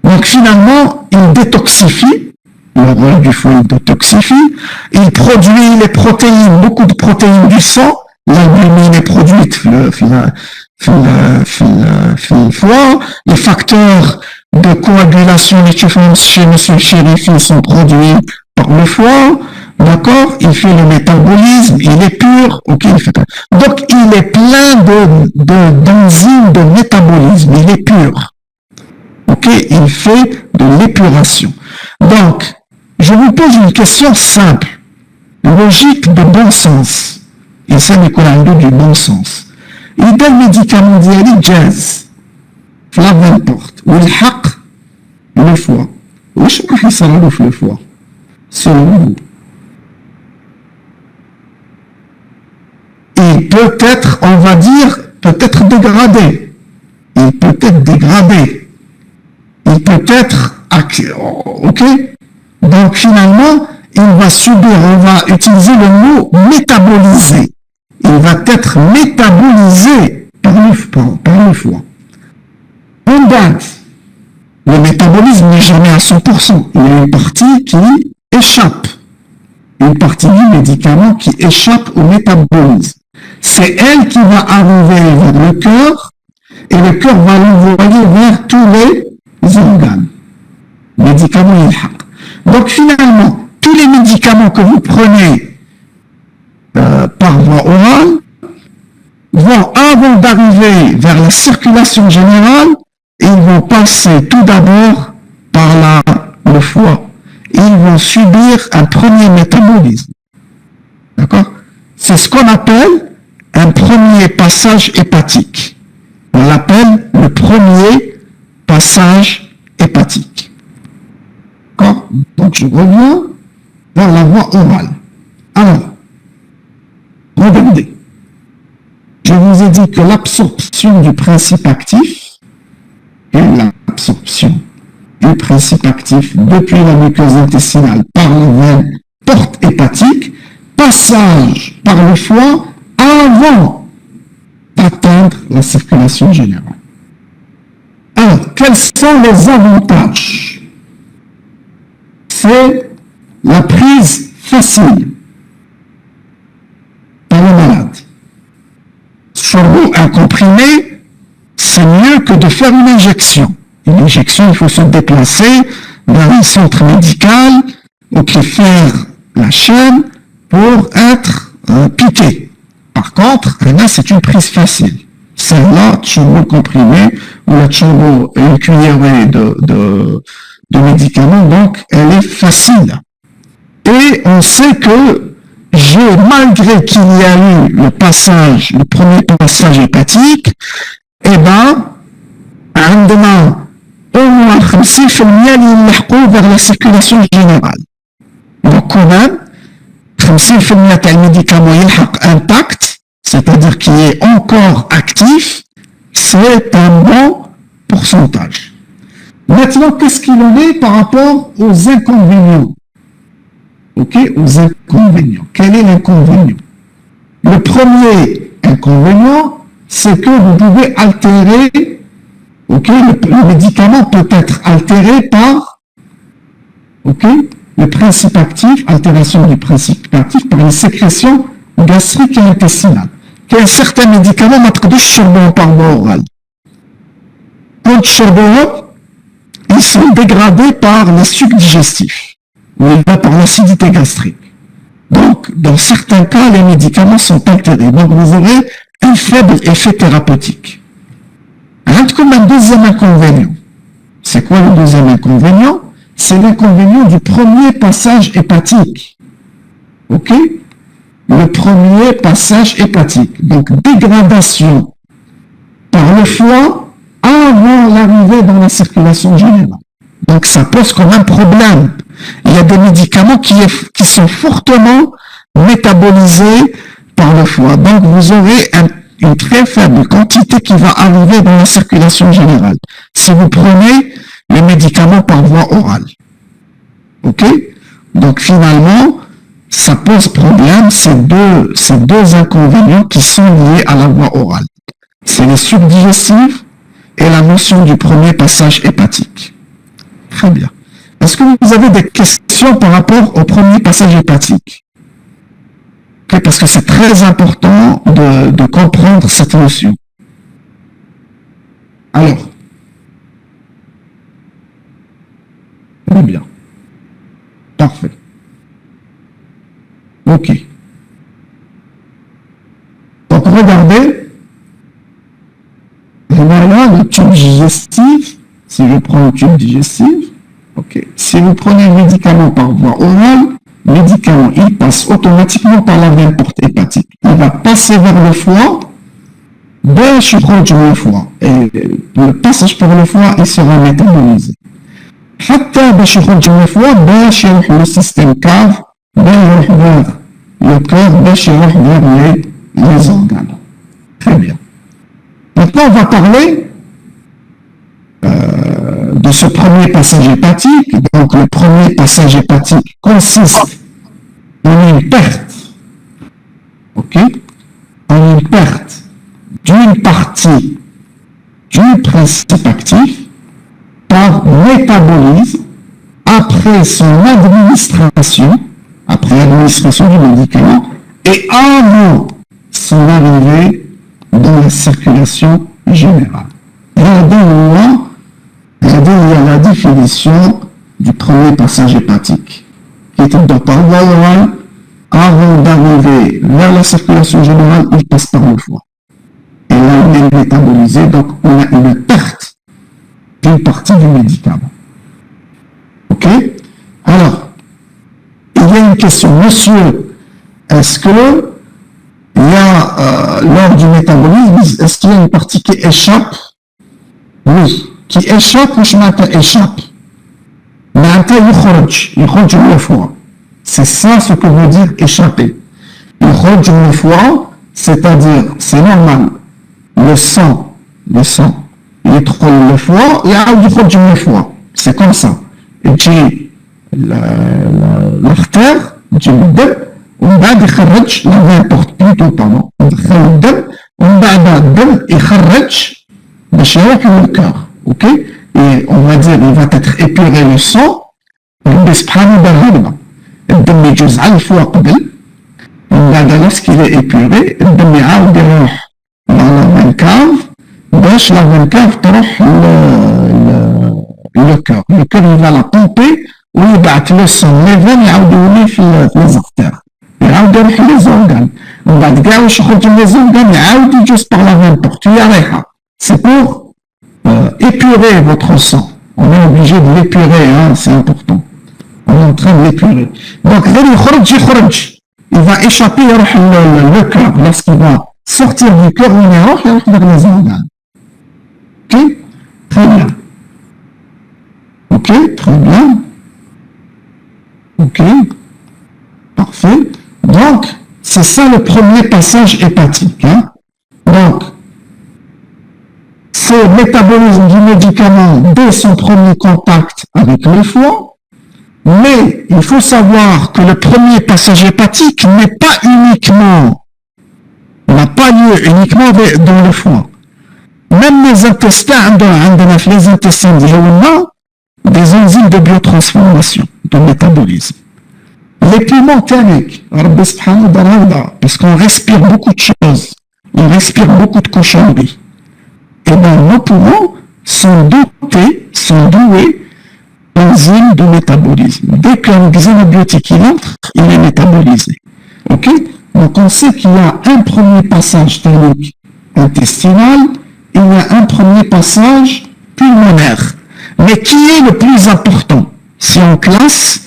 Donc finalement, il détoxifie, le rôle du foie il détoxifie, il produit les protéines, beaucoup de protéines du sang, l'albumine est produite le foie, les facteurs de coagulation chez M. Chérifi sont produits par le foie, d'accord, il fait le métabolisme, il est pur, ok, donc il est plein d'enzymes de métabolisme, il est pur, ok, il fait de l'épuration. Donc, je vous pose une question simple, logique de bon sens, et ça n'est qu'on du bon sens. Il donne le médicament d'Yali jazz, flamme porte, ou il haq le foie. Wesh راح يصير له في le foie selon vous? Il peut être, on va dire, peut-être dégradé. Il peut être dégradé. Il peut être, ok? Donc finalement, il va subir, on va utiliser le mot métaboliser. Il va être métabolisé par le foie. En date, le métabolisme n'est jamais à 100%. Il y a une partie qui échappe. Une partie du médicament qui échappe au métabolisme. C'est elle qui va arriver vers le cœur et le cœur va l'envoyer vers tous les organes. Médicaments ilhaq. Donc finalement, tous les médicaments que vous prenez par voie orale vont, avant d'arriver vers la circulation générale, ils vont passer tout d'abord par le foie. Ils vont subir un premier métabolisme. D'accord? C'est ce qu'on appelle un premier passage hépatique. On l'appelle le premier passage hépatique. D'accord? Donc je reviens vers la voie orale. Alors, regardez. Je vous ai dit que l'absorption du principe actif et l'absorption du principe actif depuis la muqueuse intestinale par la veine porte hépatique, passage par le foie avant d'atteindre la circulation générale. Alors, quels sont les avantages? C'est la prise facile par le malade. Sur un comprimé, c'est mieux que de faire une injection. Une injection, il faut se déplacer dans un centre médical, donc faire la chaîne pour être piqué. Par contre, là, c'est une prise facile. Celle-là, tchombo comprimé, ou la tchombo une cuillerée de médicaments, donc elle est facile. Et on sait que malgré qu'il y a eu le premier passage hépatique, eh ben, عندنا au moins 50% اللي يلحقوا vers la circulation générale. Donc quand même, 50% تاع الميديكامون يلحق intact, c'est-à-dire qu'il est encore actif, c'est un bon pourcentage. Maintenant, qu'est-ce qu'il en est par rapport aux inconvénients? Ok, aux inconvénients. Quel est l'inconvénient? Le premier inconvénient, c'est que vous pouvez altérer, ok, le médicament peut être altéré par, ok, le principe actif, altération du principe actif par une sécrétion gastrique et intestinale. Il y a certains médicaments, par voie orale. Quand ils sont dégradés par les sucs digestifs, ou par l'acidité gastrique. Donc, dans certains cas, les médicaments sont altérés. Donc, vous aurez un faible effet thérapeutique. Comme un deuxième inconvénient. C'est quoi le deuxième inconvénient? C'est l'inconvénient du premier passage hépatique. Ok? Le premier passage hépatique. Donc, dégradation par le foie avant l'arrivée dans la circulation générale. Donc, ça pose comme un problème. Il y a des médicaments qui sont fortement métabolisés par le foie. Donc, vous aurez une très faible quantité qui va arriver dans la circulation générale. Si vous prenez les médicaments par voie orale. Ok? Donc, finalement, ça pose problème, ces deux inconvénients qui sont liés à la voie orale. C'est les sucs digestifs et la notion du premier passage hépatique. Très bien. Est-ce que vous avez des questions par rapport au premier passage hépatique? Okay, parce que c'est très important de comprendre cette notion. Alors, très bien. Parfait. Ok. Donc regardez, voilà le tube digestif. Si je prends le tube digestif, ok. Si vous prenez un médicament par voie orale, le médicament il passe automatiquement par la veine porte hépatique. Il va passer vers le foie. باش يخرج من الفوا le passage par le foie il sera métabolisé حتى باش يخرج من الفوا باش يروح للسيستم كاف باش يروح vers le cœur باش يروح vers les organes. Très bien. Maintenant on va parler de ce premier passage hépatique. Donc le premier passage hépatique consiste en une perte, ok, en une perte d'une partie du principe actif par métabolisme après son administration, après l'administration du médicament et avant son arrivée dans la circulation générale. Regardez, il y a la définition du premier passage hépatique qui est une par voie orale. Avant d'arriver vers la circulation générale, il passe par le foie. Et là, il est métabolisé, donc on a une perte d'une partie du médicament. Ok? Alors, il y a une question. Monsieur, est-ce que il y a, lors du métabolisme, est-ce qu'il y a une partie qui échappe? Oui. Qui échappe ou je m'appelle échappe? يخرج من الفوق. C'est ça ce que veut dire échapper. يخرج من الفوق, c'est-à-dire, c'est normal. Le sang, il trop le foie, il y a du produit du foie. C'est comme ça. Et puis, l'artère, du dème, on va décharger, la veine porte plutôt, pardon, on décharge le dème, on va le dème, il charge, le cœur. Ok? Et on va dire, il va être épuré le sang, بسبحانه بالغلبة. الدم يجوز على الفوق قبل، ومن بعد lorsqu'il est épuré، الدم يعاود يروح على الفنكاف باش لا فنكاف تروح لو كور. لو كور il va la pomper ويبعث لو سون لي فين يعاود يولي في لي زارتير، يعاود يروح لي زورغان، ومن بعد كاع واش يخرج لي زورغان يعاود يجوز باغ لا فين بورت هي رايحة. C'est pour épurer votre sang. On est obligé de l'épurer, hein, c'est important. On est en train de l'épurer. Donc, il va échapper le cœur. Lorsqu'il va sortir du cœur, il va vers les organes. Ok? Très bien. Ok? Très bien. Ok? Parfait. Donc, c'est ça le premier passage hépatique. Hein? Donc, c'est le métabolisme du médicament dès son premier contact avec le foie. Mais il faut savoir que le premier passage hépatique n'est pas uniquement, n'a pas lieu uniquement dans le foie. Même les intestins, les intestins, des enzymes de biotransformation, de métabolisme. Les poumons thermiques, parce qu'on respire beaucoup de choses, on respire beaucoup de cochonneries. Et bien nos poumons sont doués d'enzymes de métabolisme. Dès qu'un xénobiotique il entre, il est métabolisé. Ok? Donc on sait qu'il y a un premier passage thermique intestinal, et il y a un premier passage pulmonaire. Mais qui est le plus important? Si on classe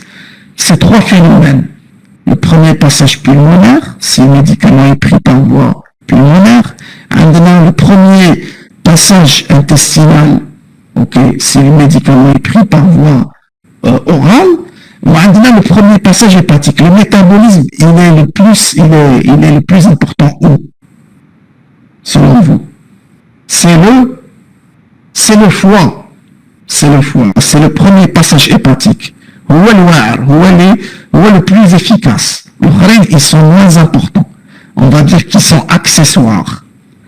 ces trois phénomènes, le premier passage pulmonaire, si le médicament est pris par voie pulmonaire, le premier passage intestinal, ok, si le médicament est pris par voie orale, le premier passage hépatique. Le métabolisme, il est le plus important où? Selon vous? C'est le foie. C'est le foie. C'est le premier passage hépatique. Le plus efficace. Les autres, ils sont moins importants. On va dire qu'ils sont accessoires.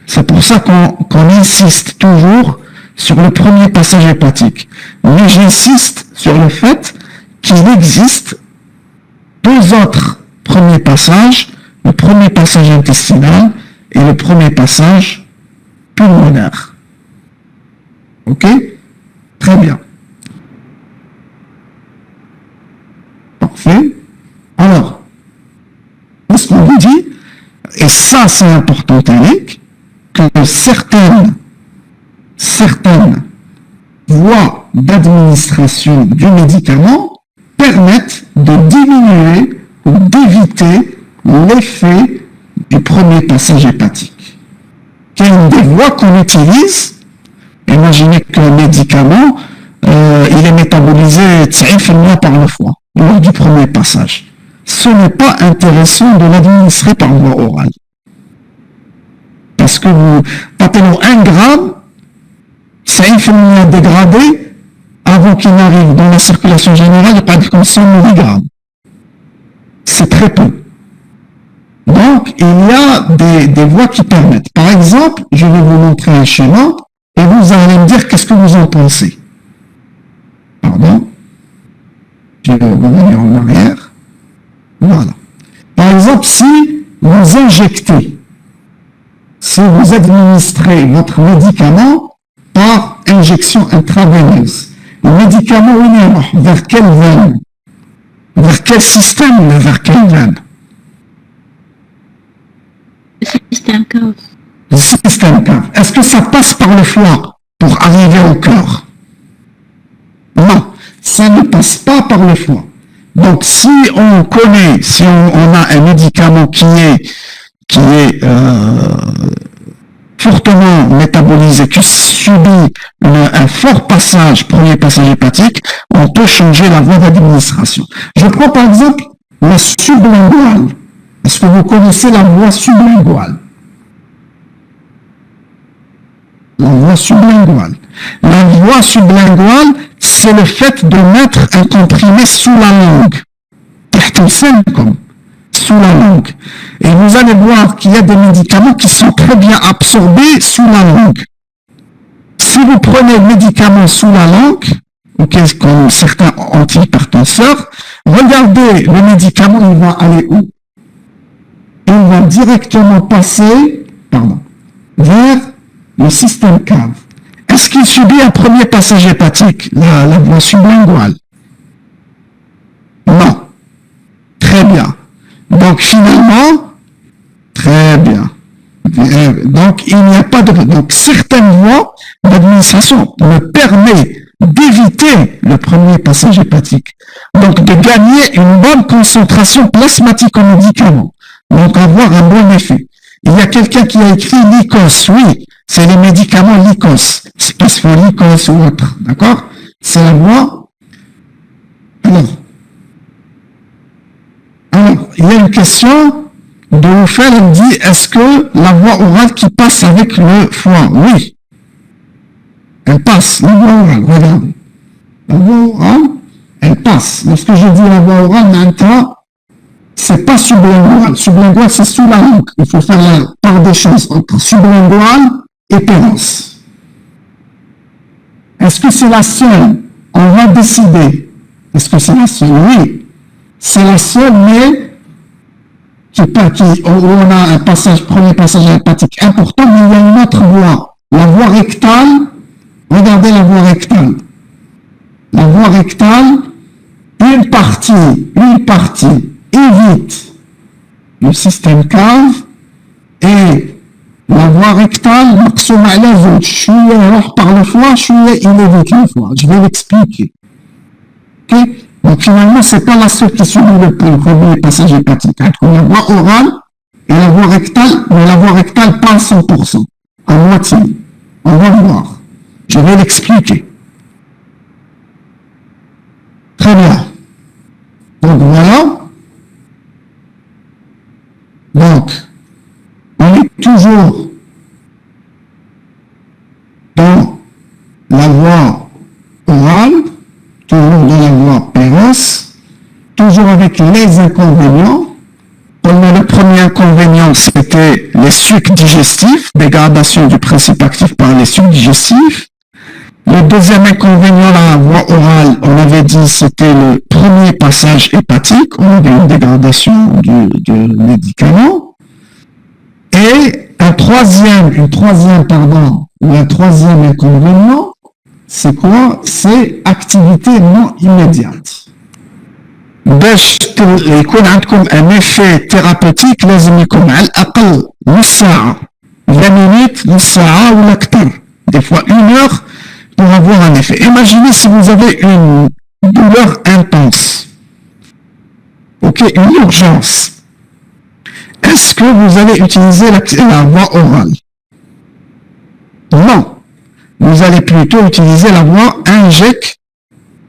C'est pour ça qu'on insiste toujours sur le premier passage hépatique. Mais j'insiste sur le fait qu'il existe deux autres premiers passages, le premier passage intestinal et le premier passage pulmonaire. Ok? Très bien. Parfait. Alors, ça, c'est important, Tariq, que certaines voies d'administration du médicament permettent de diminuer ou d'éviter l'effet du premier passage hépatique. Quelle des voies qu'on utilise, imaginez que le médicament, il est métabolisé 90% par le foie lors du premier passage. Ce n'est pas intéressant de l'administrer par voie orale. Parce que vous tapez 1 gramme, 90% dégradé avant qu'il n'arrive dans la circulation générale, il pas comme 100 mg. C'est très peu. Donc, il y a des voies qui permettent. Par exemple, je vais vous montrer un schéma et vous allez me dire qu'est-ce que vous en pensez. Pardon. Je vais revenir en arrière. Voilà. Par exemple, si vous injectez, si vous administrez votre médicament par injection intraveineuse, le médicament, vers quelle veine? Vers quel système? Vers quelle veine? Le système cave. Le système cave. Est-ce que ça passe par le foie pour arriver au cœur? Non, ça ne passe pas par le foie. Donc, si on connaît, si on a un médicament qui est fortement métabolisé, qui subit un fort passage, premier passage hépatique, on peut changer la voie d'administration. Je prends par exemple la sublinguale. Est-ce que vous connaissez la voie sublinguale? La voie sublinguale. La voie sublinguale, c'est le fait de mettre un comprimé sous la langue. Sous la langue. Et vous allez voir qu'il y a des médicaments qui sont très bien absorbés sous la langue. Si vous prenez le médicament sous la langue, comme certains antihypertenseurs, regardez le médicament, il va aller où? Il va directement passer vers le système cave. Est-ce qu'il subit un premier passage hépatique, la voie sublinguale? Non. Très bien. Donc finalement, très bien. Donc il n'y a pas de... Donc certaines voies d'administration me permettent d'éviter le premier passage hépatique. Donc de gagner une bonne concentration plasmatique au médicament. Donc avoir un bon effet. Il y a quelqu'un qui a écrit Lycos, oui, c'est les médicaments Lycos. C'est pas ce Lycos ou autre, d'accord? C'est la voie. Alors, il y a une question de Oufel, elle dit, est-ce que la voie orale qui passe avec le foie? Oui. Elle passe, la voie orale, regarde. La voie orale, elle passe. Lorsque je dis la voie orale, maintenant, c'est pas sublingual. Sublingual, c'est sous la langue. Il faut faire la part des choses entre sublingual et péros. Est-ce que c'est la seule? On va décider. Est-ce que c'est la seule? Oui. C'est la seule, mais où on a un premier passage hépatique important, mais il y a une autre voie. La voie rectale, regardez la voie rectale. La voie rectale, une partie évite le système cave et la voie rectale, par le foie, il évite le foie. Je vais l'expliquer. Okay? Donc finalement, c'est pas la seule qui subit le premier passage hépatique. Entre la voie orale et la voie rectale, mais la voie rectale pas à 100%, à moitié. On va voir. Je vais l'expliquer. Très bien. Donc voilà. Donc, on est toujours dans la voie orale, toujours dans la voie péros, toujours avec les inconvénients. Le premier inconvénient, c'était les sucs digestifs, dégradation du principe actif par les sucs digestifs. Le deuxième inconvénient, la voie orale, on avait dit, c'était le premier passage hépatique, on avait une dégradation du médicament. Et un troisième inconvénient, c'est quoi? C'est activité non immédiate. باش يكون عندكم ان افي ثيرابوتيك لازم يكون على الاقل نص ساعه 20 minutes نص ساعه ولا اكثر des fois 1 heure pour avoir un effet. Imaginez si vous avez une douleur intense, ok, une urgence. Est-ce que vous allez utiliser la voie orale? Non. Vous allez plutôt utiliser la voie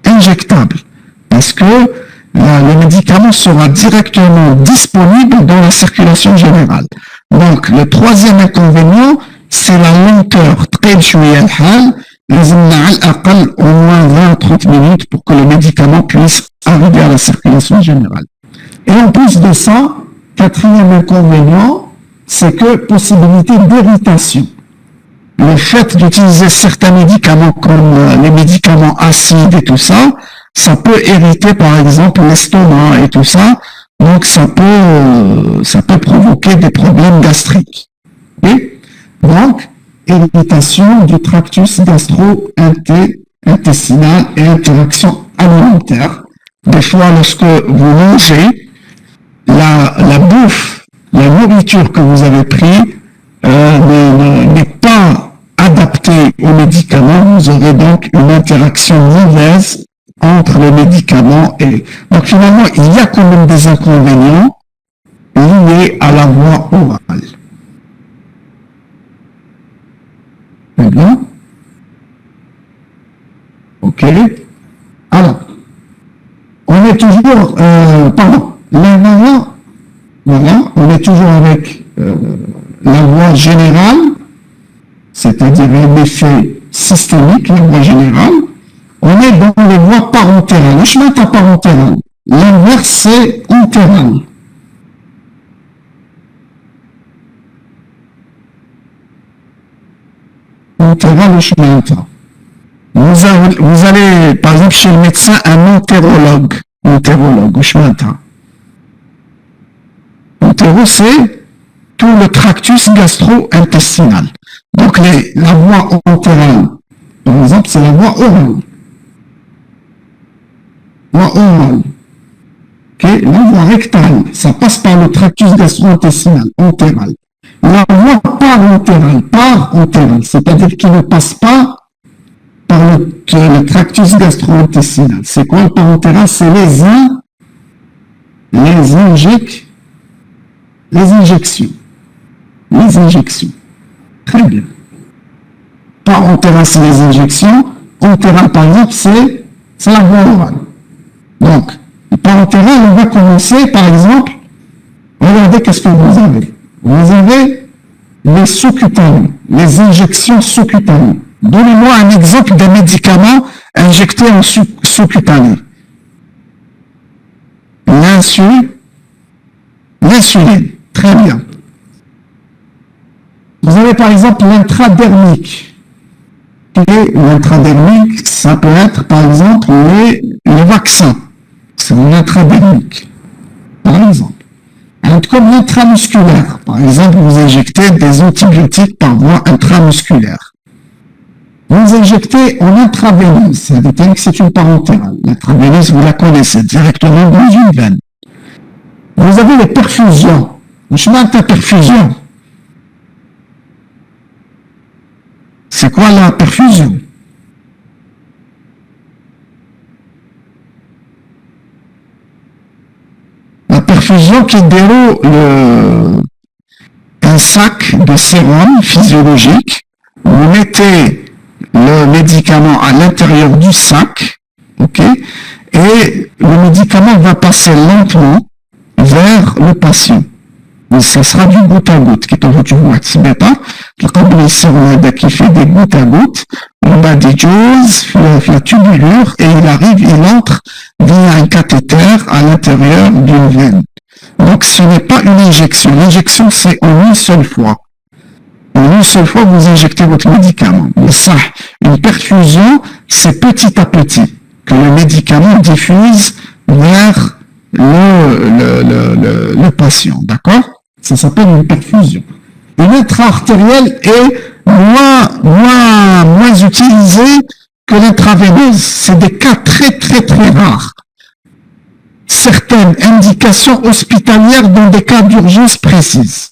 injectable. Parce que le médicament sera directement disponible dans la circulation générale. Donc, le troisième inconvénient, c'est la lenteur. Très شوية الحال. لازمنا على الأقل au moins 20-30 minutes pour que le médicament puisse arriver à la circulation générale. Et en plus de ça, quatrième inconvénient, c'est que possibilité d'irritation. Le fait d'utiliser certains médicaments comme les médicaments acides et tout ça, ça peut irriter par exemple l'estomac et tout ça, donc ça peut provoquer des problèmes gastriques. Et donc, irritation du tractus gastro-intestinal et interaction alimentaire. Des fois, lorsque vous mangez, la bouffe, la nourriture que vous avez pris n'est pas adaptée aux médicaments. Vous aurez donc une interaction mauvaise entre les médicaments et... Donc finalement, il y a quand même des inconvénients liés à la voie orale. Très bien. Ok. Alors, on est toujours... Voilà, on est toujours avec la voie générale, c'est-à-dire un effet systémique, la voie générale. On est dans les voies parentérales. Le chemin est parentéral. L'inverse, c'est entéral. Entéral, le chemin est là. Vous allez, par exemple, chez le médecin, un entérologue, le chemin est là. Entéro, c'est tout le tractus gastro-intestinal. Donc, la voie entérale, par exemple, c'est la voie orale. Voie orale. Okay. La voie rectale, ça passe par le tractus gastro-intestinal, entéral. La voie parentérale, c'est-à-dire qu'il ne passe pas par le tractus gastro-intestinal. C'est quoi le parentéral? C'est les injections. Très bien. Parentéral, c'est les injections. Entéral, par exemple, c'est la voie orale. Donc, le parentéral, on va commencer, par exemple, regardez qu'est-ce que vous avez. Vous avez les sous-cutanés, les injections sous-cutanées. Donnez-moi un exemple d'un médicament injecté en sous-cutané. L'insuline. Très bien. Vous avez par exemple l'intradermique. Et l'intradermique, ça peut être par exemple les vaccins. C'est l'intradermique. Par exemple. Comme l'intramusculaire. Par exemple, vous injectez des antibiotiques par voie intramusculaire. Vous injectez en intraveineuse. C'est-à-dire que c'est une parentérale. L'intraveineuse, vous la connaissez directement dans une veine. Vous avez les perfusions. Le chemin de perfusion. C'est quoi la perfusion? La perfusion qui déroule un sac de sérum physiologique. Vous mettez le médicament à l'intérieur du sac, ok, et le médicament va passer lentement vers le patient. Ça sera du goutte à goutte. Qui fait des gouttes à goutte, on a des choses, la tubulure, et il entre via un cathéter à l'intérieur d'une veine. Donc ce n'est pas une injection. L'injection, c'est en une seule fois. En une seule fois, vous injectez votre médicament. Mais ça, une perfusion, c'est petit à petit que le médicament diffuse vers le patient. D'accord? Ça s'appelle une perfusion. Une intra-artérielle est moins utilisée que l'intraveineuse. C'est des cas très, très, très rares. certaines indications hospitalières dans des cas d'urgence précises.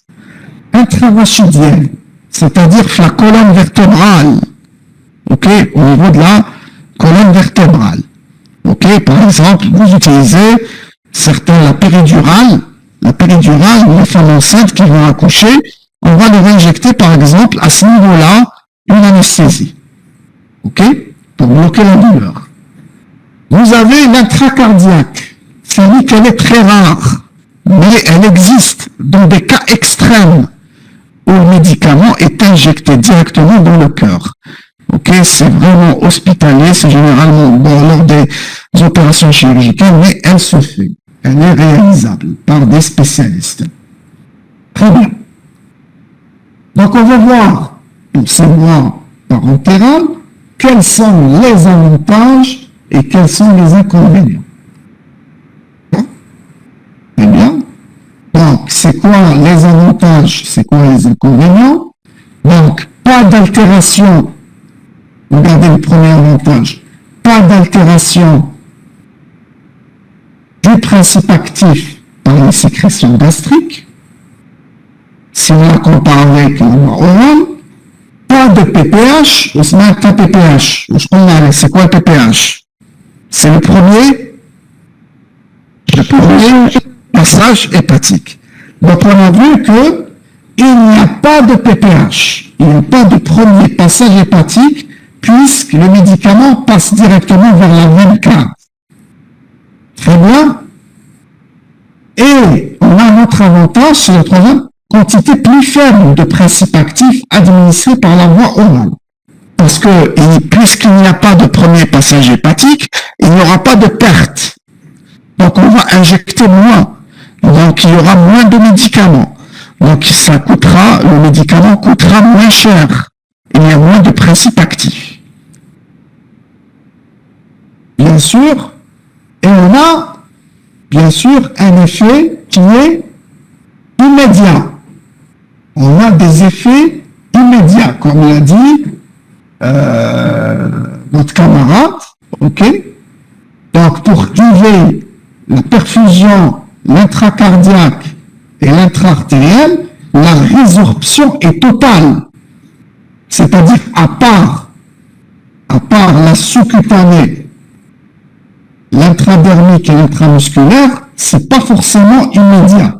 Intrarachidienne, c'est-à-dire la colonne vertébrale, ok, au niveau de la colonne vertébrale. Ok, par exemple, vous utilisez la péridurale, les femmes enceintes qui vont accoucher, on va leur injecter, par exemple, à ce niveau-là, une anesthésie. Ok, pour bloquer la douleur. Vous avez l'intracardiaque. C'est-à-dire qu'elle est très rare, mais elle existe dans des cas extrêmes où le médicament est injecté directement dans le cœur. Ok, c'est vraiment hospitalier, c'est généralement lors des opérations chirurgicales, mais elle se fait. Elle est réalisable par des spécialistes. Très bien. Donc on va voir, pour ces voies parentérales, quels sont les avantages et quels sont les inconvénients. Très bien. Donc, c'est quoi les avantages, c'est quoi les inconvénients? Donc, pas d'altération. Regardez le premier avantage. Pas d'altération du principe actif par les sécrétions gastriques. Si on la compare avec la voie orale, pas de PPH, ou sinon pas PPH. C'est quoi le PPH? C'est le premier passage hépatique. Donc on a vu que il n'y a pas de PPH, il n'y a pas de premier passage hépatique, puisque le médicament passe directement vers la veine cave. Très bien. Et on a un autre avantage, c'est la troisième, quantité plus faible de principes actifs administrés par la voie orale. Parce que, puisqu'il n'y a pas de premier passage hépatique, il n'y aura pas de perte. Donc on va injecter moins. Donc il y aura moins de médicaments. Donc le médicament coûtera moins cher. Il y a moins de principes actifs. Bien sûr, et on a, bien sûr, un effet qui est immédiat. On a des effets immédiats, comme l'a dit notre camarade, ok? Donc, pour trouver la perfusion, l'intracardiaque et l'intra-artérielle, la résorption est totale. C'est-à-dire, à part la sous-cutanée, l'intradermique et l'intramusculaire, c'est pas forcément immédiat.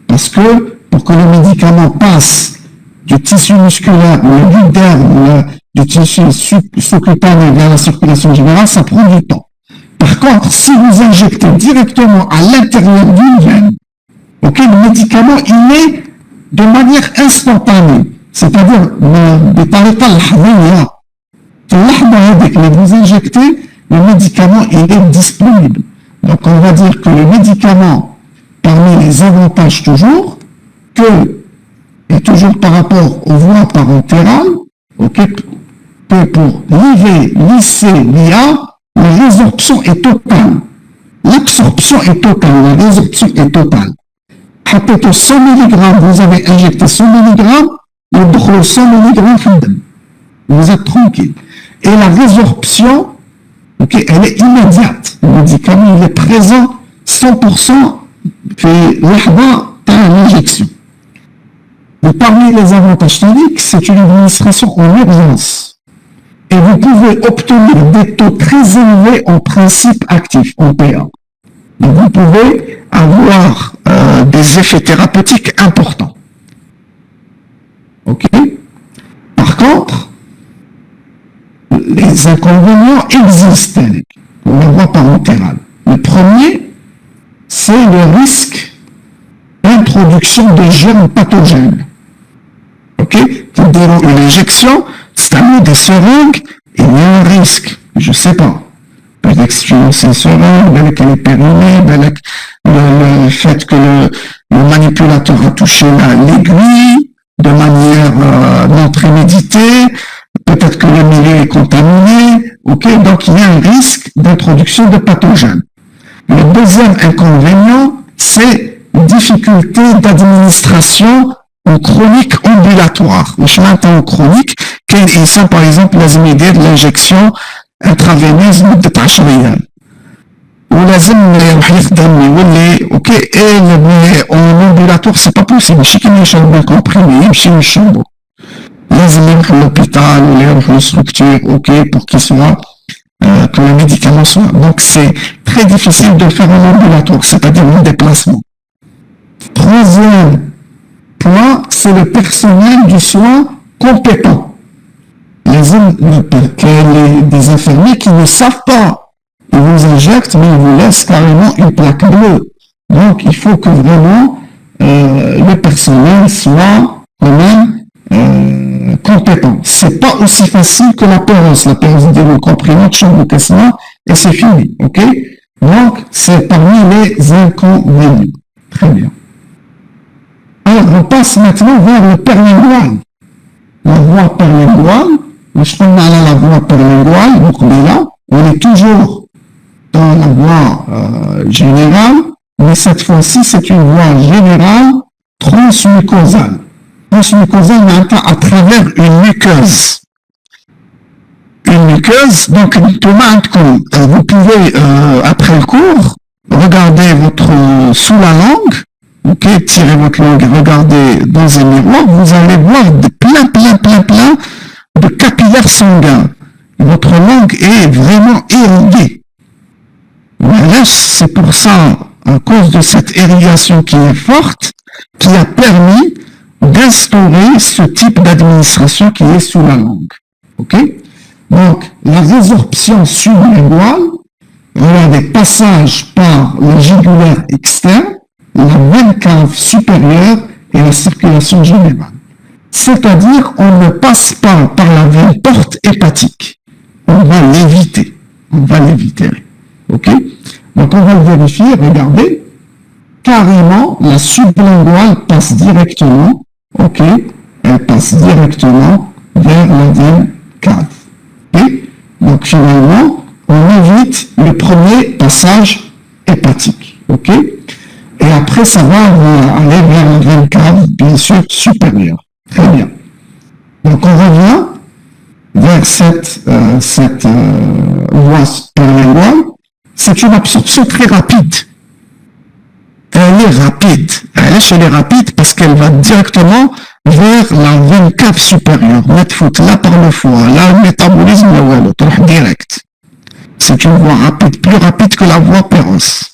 Parce que, pour que le médicament passe du tissu musculaire, du derme, du tissu sous-cutané vers la circulation générale, ça prend du temps. Par contre, si vous injectez directement à l'intérieur d'une veine, ok, le médicament, il est de manière instantanée. C'est-à-dire, vous injectez, le médicament, il est disponible. Donc, on va dire que le médicament, parmi les avantages toujours, et toujours par rapport aux voies parentérales, ok, que pour l'IV, l'IC, l'IA, la résorption est totale. L'absorption est totale, la résorption est totale. Après 100 mg, vous avez injecté 100 mg, le drôle 100 mg, vous êtes tranquille. Et la résorption, ok, elle est immédiate. Le médicament, il est présent 100% في لحظة تاع l'injection. Et parmi les avantages toniques, c'est une administration en urgence. Et vous pouvez obtenir des taux très élevés en principe actif, en PA. Donc vous pouvez avoir des effets thérapeutiques importants. Ok? Par contre, les inconvénients existent pour la voie parentérale. Le premier, c'est le risque d'introduction de germes pathogènes. Ok? Pour une injection, c'est à des seringues, il y a un risque. Je ne sais pas. Peut-être que c'est une seringue, qu'elle est périmée, le fait que le manipulateur a touché l'aiguille de manière non préméditée, peut-être que le milieu est contaminé, ok? Donc il y a un risque d'introduction de pathogènes. Le deuxième inconvénient, c'est une difficulté d'administration en chronique ambulatoire. مش معناتها en chronique كاين انسان par exemple لازم يدير l'injection intraveineuse لمدة 10 أيام. ولازم يروح يخدم يولي اوكي. اي اون امبولاتور سي با بوسيبل، ماشي كيما يشرب الكومبريمي يمشي يشربو، لازم يروح للهوبيتال ولا يروح للستركتور اوكي pour qu'il soit que le médicament soit. Donc c'est très difficile de le faire en ambulatoire, c'est-à-dire en déplacement. Troisième point, c'est le personnel du soin compétent. Des infirmiers qui ne savent pas. Ils vous injectent, mais ils vous laissent carrément une plaque bleue. Donc, il faut que vraiment le personnel soit quand même compétent. C'est pas aussi facile que la pérose. La pérose dit le comprimé de chambre et c'est fini. Ok? Donc, c'est parmi les inconvénients. Très bien. Alors, on passe maintenant vers le perlingual. La voie perlinguale. Je pense à la voie perlinguale. Donc, là, on est toujours dans la voie générale, mais cette fois-ci, c'est une voie générale transmucosale. Transmucosale, à travers une muqueuse. Une muqueuse, donc, vous pouvez, après le cours, regarder sous la langue, ok, tirez votre langue et regardez dans un miroir, vous allez voir plein de capillaires sanguins. Votre langue est vraiment irriguée. Voilà, c'est pour ça, à cause de cette irrigation qui est forte, qui a permis d'instaurer ce type d'administration qui est sous la langue. Ok? Donc, la résorption sublinguale, voilà des passages par le jugulaire externe, la veine cave supérieure et la circulation générale. C'est-à-dire, on ne passe pas par la veine porte hépatique. On va l'éviter. On va l'éviter. Ok? Donc, on va le vérifier. Regardez. Carrément, la sublinguale passe directement. Ok? Elle passe directement vers la veine cave. Ok? Donc, finalement, on évite le premier passage hépatique. Ok? Et après, ça va aller vers la veine cave, bien sûr, supérieure. Très bien. Donc, on revient vers cette voie perlinguale. C'est une absorption très rapide. Elle est rapide. Elle est rapide parce qu'elle va directement vers la veine cave supérieure. Là par le foie. Là, le métabolisme est direct. C'est une voie rapide, plus rapide que la voie péros.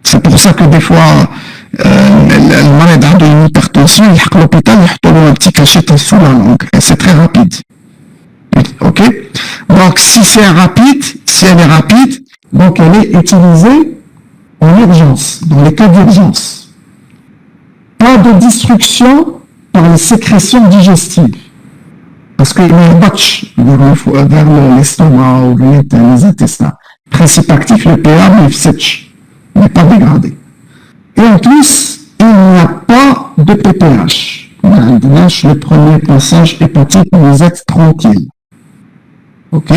C'est pour ça que des fois, le malade a de l'hypertension, il y a l'hôpital, il y a un petit cachet sous la langue. Et c'est très rapide. Ok? Donc, si elle est rapide, donc elle est utilisée en urgence, dans les cas d'urgence. Pas de destruction par les sécrétions digestives. Parce qu'il y a un batch vers l'estomac ou les intestins. Principe actif, le pH n'est pas dégradé. Et en plus, il n'y a pas de PPH. Le premier passage hépatique, vous êtes tranquille. Ok?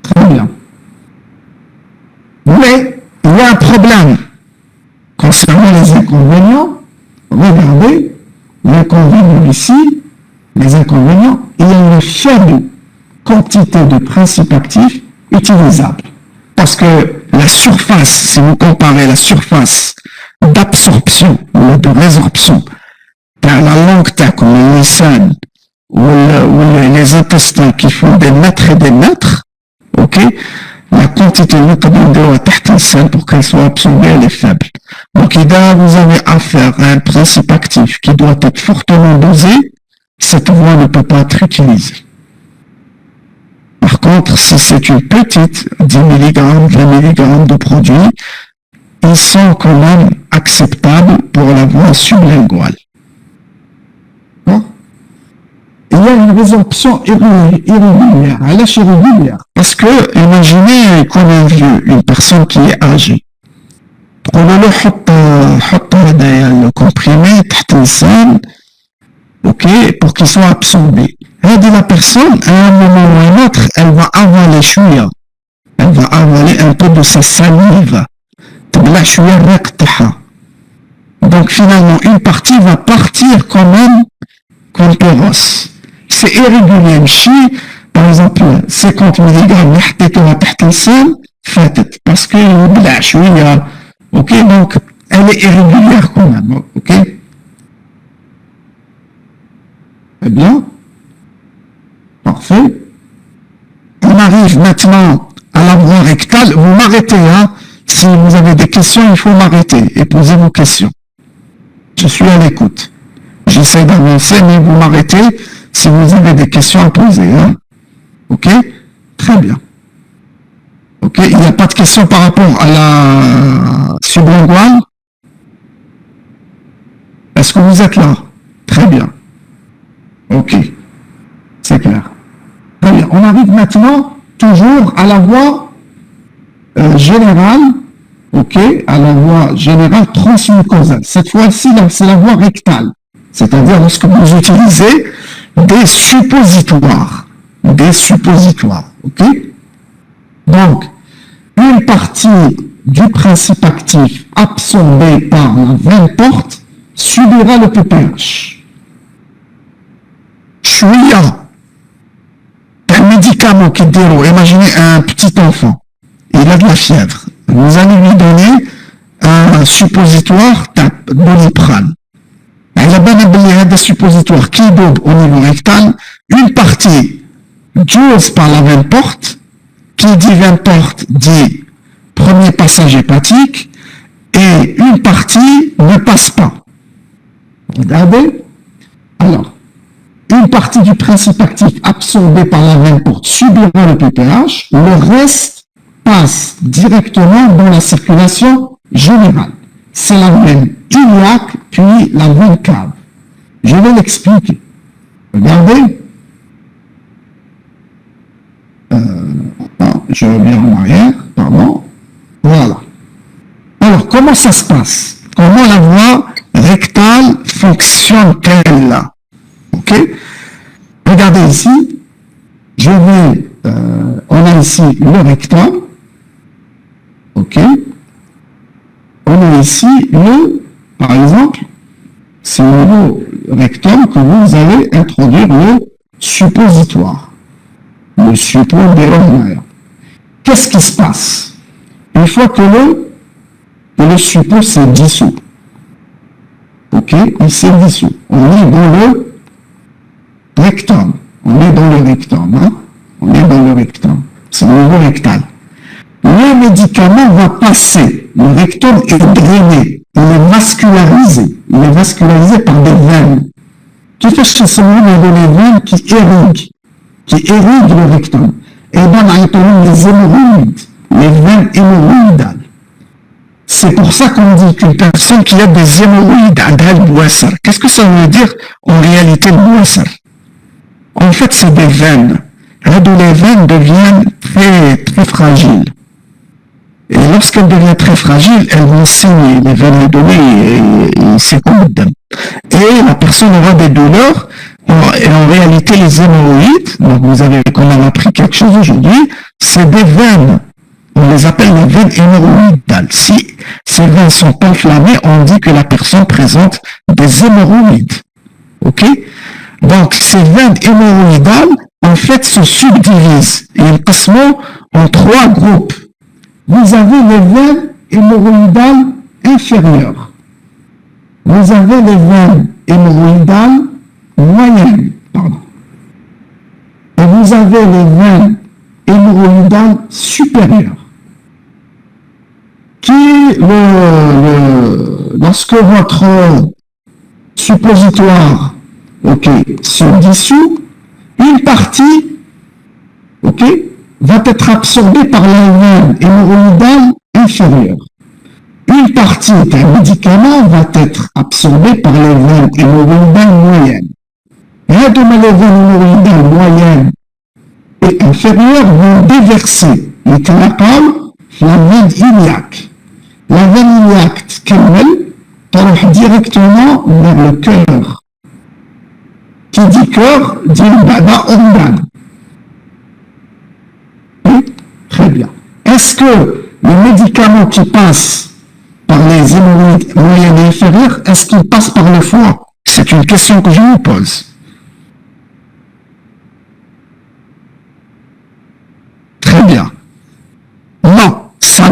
Très bien. Mais il y a un problème concernant les inconvénients. Regardez, l'inconvénient ici, les inconvénients, il y a une faible quantité de principes actifs utilisables. Parce que la surface, si vous comparez la surface d'absorption ou de résorption dans la langue comme les scènes ou les intestins qui font des mètres et des mètres, ok, la quantité de pour qu'elle soit absorbée, elle est faible. Donc, là, vous avez affaire à un principe actif qui doit être fortement dosé, cette voie ne peut pas être utilisée. Par contre, si c'est une petite 10 mg, 20 mg de produit, ils sont quand même acceptables pour la voie sublinguale. Bon? Il y a une résorption irrégulière. Elle est irrégulière. Parce que, imaginez qu'on a vu une personne qui est âgée. Prenez-le, le comprimé, ok, pour qu'il soit absorbé. La personne, à un moment ou à un autre, elle va avaler chouïa. Elle va avaler un peu de sa salive. Donc finalement, une partie va partir quand même comme péros. C'est irrégulier. Par exemple, 50 mg, faite, parce que ok, donc elle est irrégulière quand même, ok. Eh bien, parfait. On arrive maintenant à la voie rectale. Vous m'arrêtez, hein. Si vous avez des questions, il faut m'arrêter et poser vos questions. Je suis à l'écoute. J'essaie d'avancer, mais vous m'arrêtez si vous avez des questions à poser, hein. Ok? Très bien. Ok? Il n'y a pas de questions par rapport à la sublinguale? Est-ce que vous êtes là? Très bien. Ok. C'est clair. Très bien. On arrive maintenant toujours à la voie générale, ok, à la voie générale transmucosale. Cette fois-ci, c'est la voie rectale. C'est-à-dire lorsque vous utilisez des suppositoires. Des suppositoires, ok? Donc, une partie du principe actif absorbé par la veine porte subira le PPH. Chouïa, un médicament qui déroule, imaginez un petit enfant, il a de la fièvre, vous allez lui donner un suppositoire Doliprane. Il a bien des suppositoires qui donnent au niveau rectal, une partie dose par la veine porte, qui dit veine porte dit premier passage hépatique, et une partie ne passe pas. Regardez. Alors, une partie du principe actif absorbé par la veine porte subira le PPH, le reste passe directement dans la circulation générale. C'est la veine iliaque, puis la veine cave. Je vais l'expliquer. Regardez. Je reviens en arrière, pardon. Voilà. Alors, comment ça se passe? Comment la voie rectale fonctionne-t-elle? Ok? Regardez ici. On a ici le rectum. Ok? On a ici par exemple, c'est au niveau rectum que vous allez introduire le suppositoire. Le suppositoire. Qu'est-ce qui se passe? Une fois que le suppos s'est dissous, ok, il s'est dissous, on est dans le rectum, on est dans le rectum, hein? On est dans le rectum, c'est le niveau rectal. Le médicament va passer, le rectum est drainé, il est vascularisé par des veines. Qui fait que ce moment dans les veines qui irriguent le rectum. Et dans les hémorroïdes, les veines hémorroïdales. C'est pour ça qu'on dit qu'une personne qui a des hémorroïdes a le bouessar. Qu'est-ce que ça veut dire en réalité le bouessar? En fait, c'est des veines. Là où les veines deviennent très, très fragiles. Et lorsqu'elles deviennent très fragiles, elles vont saigner, les veines et s'écoudent. Et la personne aura des douleurs. Et en réalité, les hémorroïdes, donc vous avez quand même appris quelque chose aujourd'hui, c'est des veines. On les appelle les veines hémorroïdales. Si ces veines sont enflammées, on dit que la personne présente des hémorroïdes. Ok? Donc, ces veines hémorroïdales, en fait, se subdivisent. Et ils passent en 3 groupes. Vous avez les veines hémorroïdales inférieures. Vous avez les veines hémorroïdales moyennes. Et vous avez les veines hémorroïdales supérieures. Lorsque votre suppositoire se dissout, une partie va être absorbée par la veine hémorroïdale inférieure. Une partie d'un médicament va être absorbée par les veines hémorroïdales moyennes. Et les veines hémorroïdales moyennes et inférieures vont déverser les clapales la veine iliaque. La veine iliaque part directement vers le cœur. Qui dit cœur dit bada organe. Oui, très bien. Est-ce que le médicament qui passe par les hémorroïdes moyennes et inférieures, est-ce qu'il passe par le foie? C'est une question que je vous pose. Très bien. Non.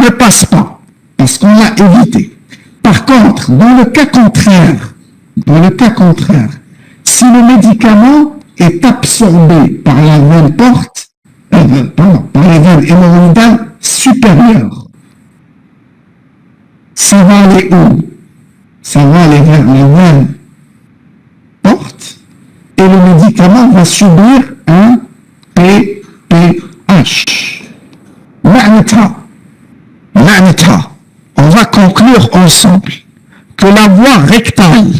ne passe pas, parce qu'on l'a évité. Par contre, dans le cas contraire, si le médicament est absorbé par la veine porte, par les veines hémorroïdales supérieures, ça va aller où? Ça va aller vers la veine porte et le médicament va subir un PPH. On va conclure ensemble que la voie rectale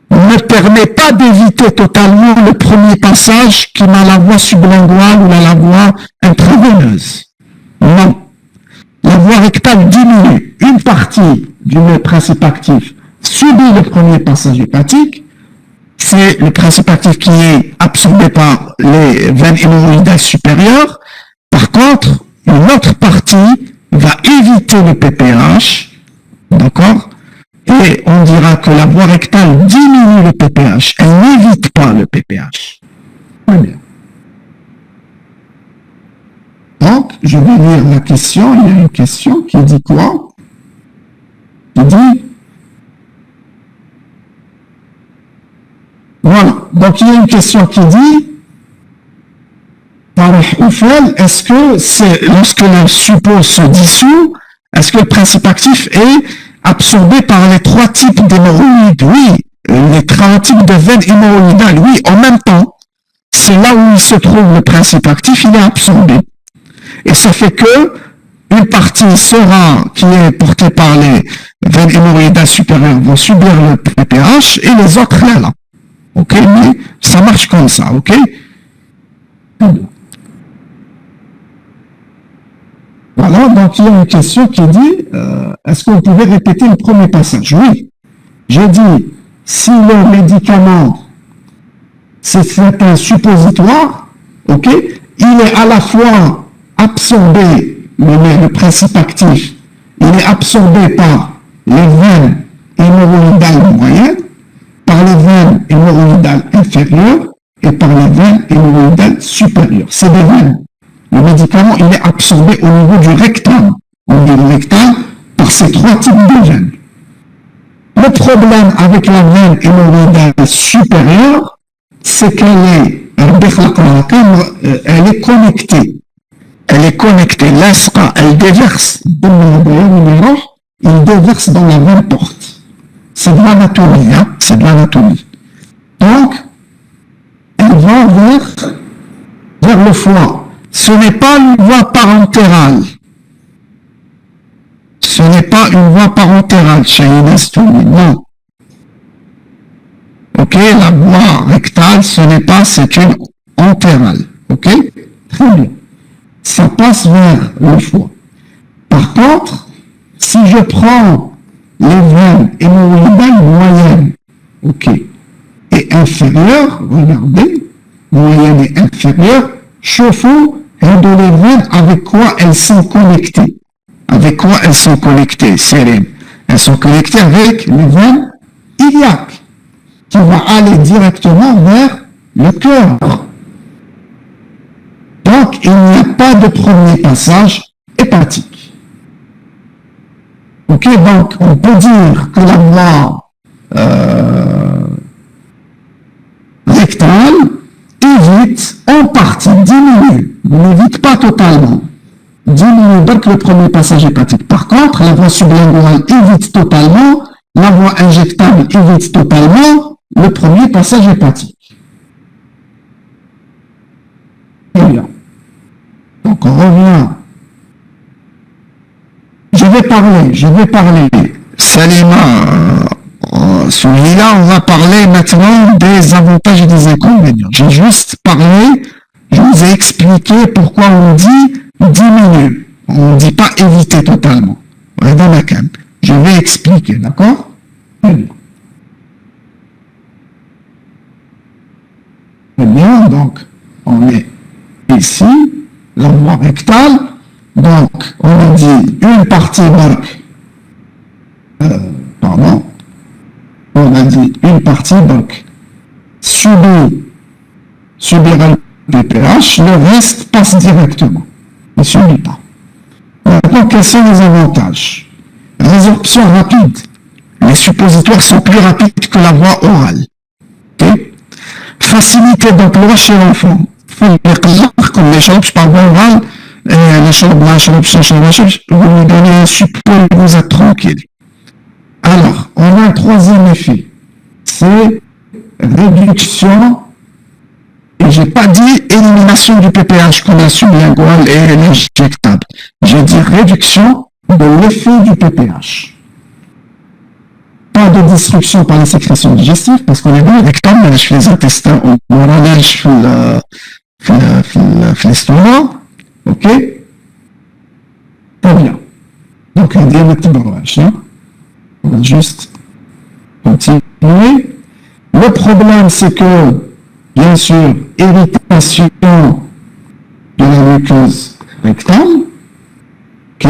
ne permet pas d'éviter totalement le premier passage qui est la voie sublinguale ou la voie intraveineuse. Non. La voie rectale diminue. Une partie du principe actif subit le premier passage hépatique. C'est le principe actif qui est absorbé par les veines hémorroïdales supérieures. Par contre, une autre partie va éviter le PPH, d'accord? Et on dira que la voie rectale diminue le PPH, elle n'évite pas le PPH. Très bien. Donc, je vais lire la question. Il y a une question qui dit quoi? Qui dit... Voilà. Donc, il y a une question qui dit... Est-ce que lorsque le suppôt se dissout, est-ce que le principe actif est absorbé par les trois types d'hémorroïdes? Oui, les trois types de veines hémorroïdales, oui, en même temps. C'est là où il se trouve le principe actif, il est absorbé. Et ça fait que une partie qui est portée par les veines hémorroïdales supérieures vont subir le PPH et les autres là. Ok, mais ça marche comme ça, ok? Voilà, donc il y a une question qui dit, est-ce que vous pouvez répéter le premier passage? Oui, j'ai dit, si le médicament, c'est un suppositoire, ok, il est à la fois absorbé, le principe actif, il est absorbé par les veines hémorroïdales moyennes, par les veines hémorroïdales inférieures et par les veines hémorroïdales supérieures. C'est des veines. Le médicament, il est absorbé au niveau du rectum. Au niveau du rectum, par ces trois types de veines. Le problème avec la veine hémorroïdale supérieure, c'est qu'elle est connectée. Elle est connectée. L'asqa, elle déverse, il déverse dans la veine porte. C'est de l'anatomie, hein? C'est de l'anatomie. Donc, elle va vers le foie. Ce n'est pas une voie parentérale. Ce n'est pas une voie parentérale, non. Ok, la voie rectale, ce n'est pas, c'est une entérale. Ok, très bien. Ça passe vers le foie. Par contre, si je prends les veines hémorroïdales moyennes, ok, et inférieures, regardez, moyenne et inférieure, chauffons dans les veines avec quoi elles sont connectées. Avec quoi elles sont connectées, Céline? Elles sont connectées avec les veines iliaques, qui vont aller directement vers le cœur. Donc, il n'y a pas de premier passage hépatique. Ok, donc on peut dire que la voie rectale évite en partie, diminue, n'évite pas totalement, diminue donc le premier passage hépatique. Par contre, la voie sublinguale évite totalement, la voie injectable évite totalement le premier passage hépatique. Très bien. Donc on revient. Je vais parler. Salima, celui-là, on va parler maintenant des avantages et des inconvénients. J'ai juste parlé, je vous ai expliqué pourquoi on dit diminuer. On ne dit pas éviter totalement. Je vais expliquer, d'accord? Très bien. Très bien, donc, on est ici, la voie rectale. Donc, on a dit une partie donc, on a dit une partie donc subira le PPH, le reste passe directement. Ne subit pas. Maintenant, quels sont les avantages? Résorption rapide. Les suppositoires sont plus rapides que la voie orale. Okay? Facilité d'emploi chez l'enfant. Comme les chambres par voie orale, les chambres, vous lui donnez un suppôt et vous êtes tranquille. Alors, on a un troisième effet. C'est réduction, et j'ai pas dit élimination du PPH comme la sublinguale et l'injectable. J'ai dit réduction de l'effet du PPH. Pas de destruction par les sécrétions digestives, parce qu'on est dans le rectum, mais je fais les intestins, on relâche l'estomac, ok? Très bien. Donc, un diamètre barrage, hein? On va juste continuer. Le problème, c'est que, bien sûr, irritation de la muqueuse rectale, ok?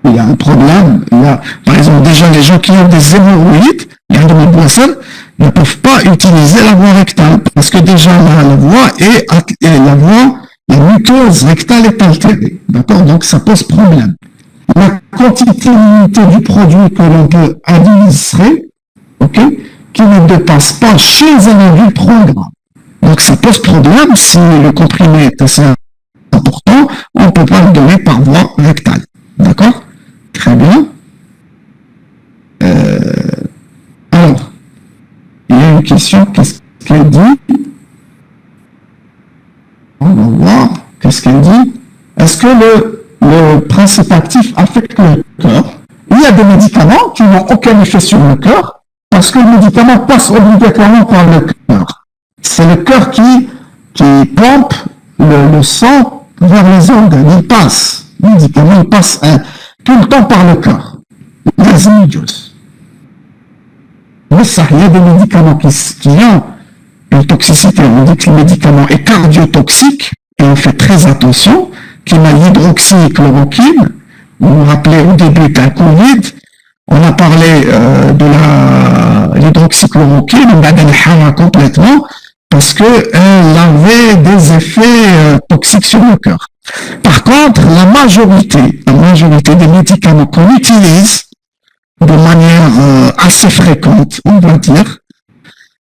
Il y a un problème. Il y a, par exemple, déjà les gens qui ont des hémorroïdes, il y a de mes boissons, ne peuvent pas utiliser la voie rectale parce que déjà la muqueuse rectale est altérée. D'accord? Donc ça pose problème. La quantité limitée du produit que l'on peut administrer, ok, qui ne dépasse pas chez un adulte 3 grammes. Donc ça pose problème si le comprimé est assez important, on ne peut pas le donner par voie rectale. D'accord? Très bien. Alors, il y a une question, qu'est-ce qu'elle dit? On va voir, qu'est-ce qu'elle dit? Est-ce que le principe actif affecte le cœur? Il y a des médicaments qui n'ont aucun effet sur le cœur, parce que le médicament passe obligatoirement par le cœur. C'est le cœur qui pompe le sang vers les organes. Il passe, le médicament, il passe tout le temps par le cœur. Mais ça, il y a des médicaments qui ont une toxicité. On dit que le médicament est cardiotoxique, et on fait très attention, qui m'a l'hydroxychloroquine. Vous vous rappelez, au début d'un Covid, on a parlé de l'hydroxychloroquine, on a complètement, parce qu'elle avait des effets toxiques sur le cœur. Par contre, la majorité des médicaments qu'on utilise de manière assez fréquente, on va dire,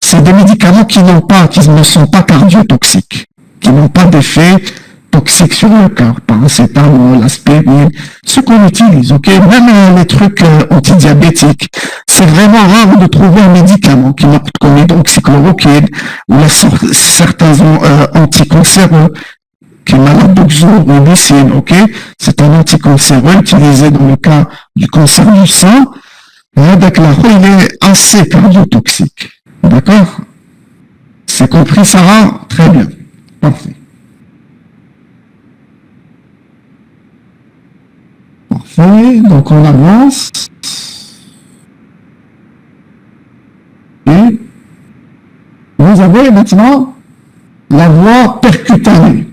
c'est des médicaments qui ne sont pas cardiotoxiques, qui n'ont pas d'effet toxique sur le cœur, paracétamol, aspirine, ce qu'on utilise, ok? Même les trucs antidiabétiques, c'est vraiment rare de trouver un médicament qui marque comme l'hydroxychloroquine ou certains anticancéreux, qui est naloxone, ok? C'est un anticancéreux utilisé dans le cas du cancer du sang. Donc là, il est assez cardiotoxique. D'accord? C'est compris, Sarah? Très bien. Parfait. Parfait. Donc on avance. Et vous avez maintenant la voie percutanée.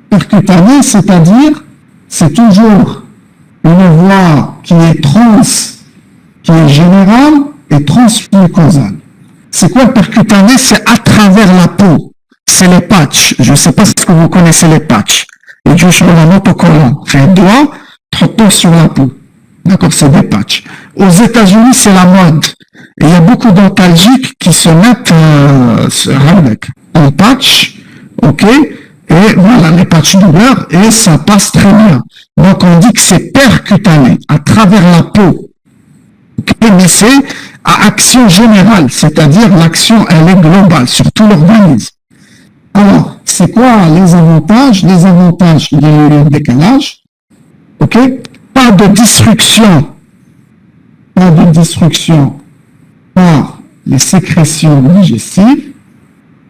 Percutanée, c'est-à-dire, c'est toujours une voie qui est générale et transmucosale. C'est quoi le percutané? C'est à travers la peau. C'est les patchs. Je ne sais pas si vous connaissez les patchs. Et du sur la autocollant. Fait un doigt, trottant sur la peau. D'accord, c'est des patchs. Aux États-Unis, c'est la mode. Et il y a beaucoup d'antalgiques qui se mettent avec un patch, ok? Et voilà, les patchs douleurs, et ça passe très bien. Donc on dit que c'est percutané, à travers la peau. Okay, mais c'est à action générale, c'est-à-dire l'action, elle est globale sur tout l'organisme. Alors, c'est quoi les avantages? Les avantages, il y a eu le décalage, ok? Pas de destruction par les sécrétions digestives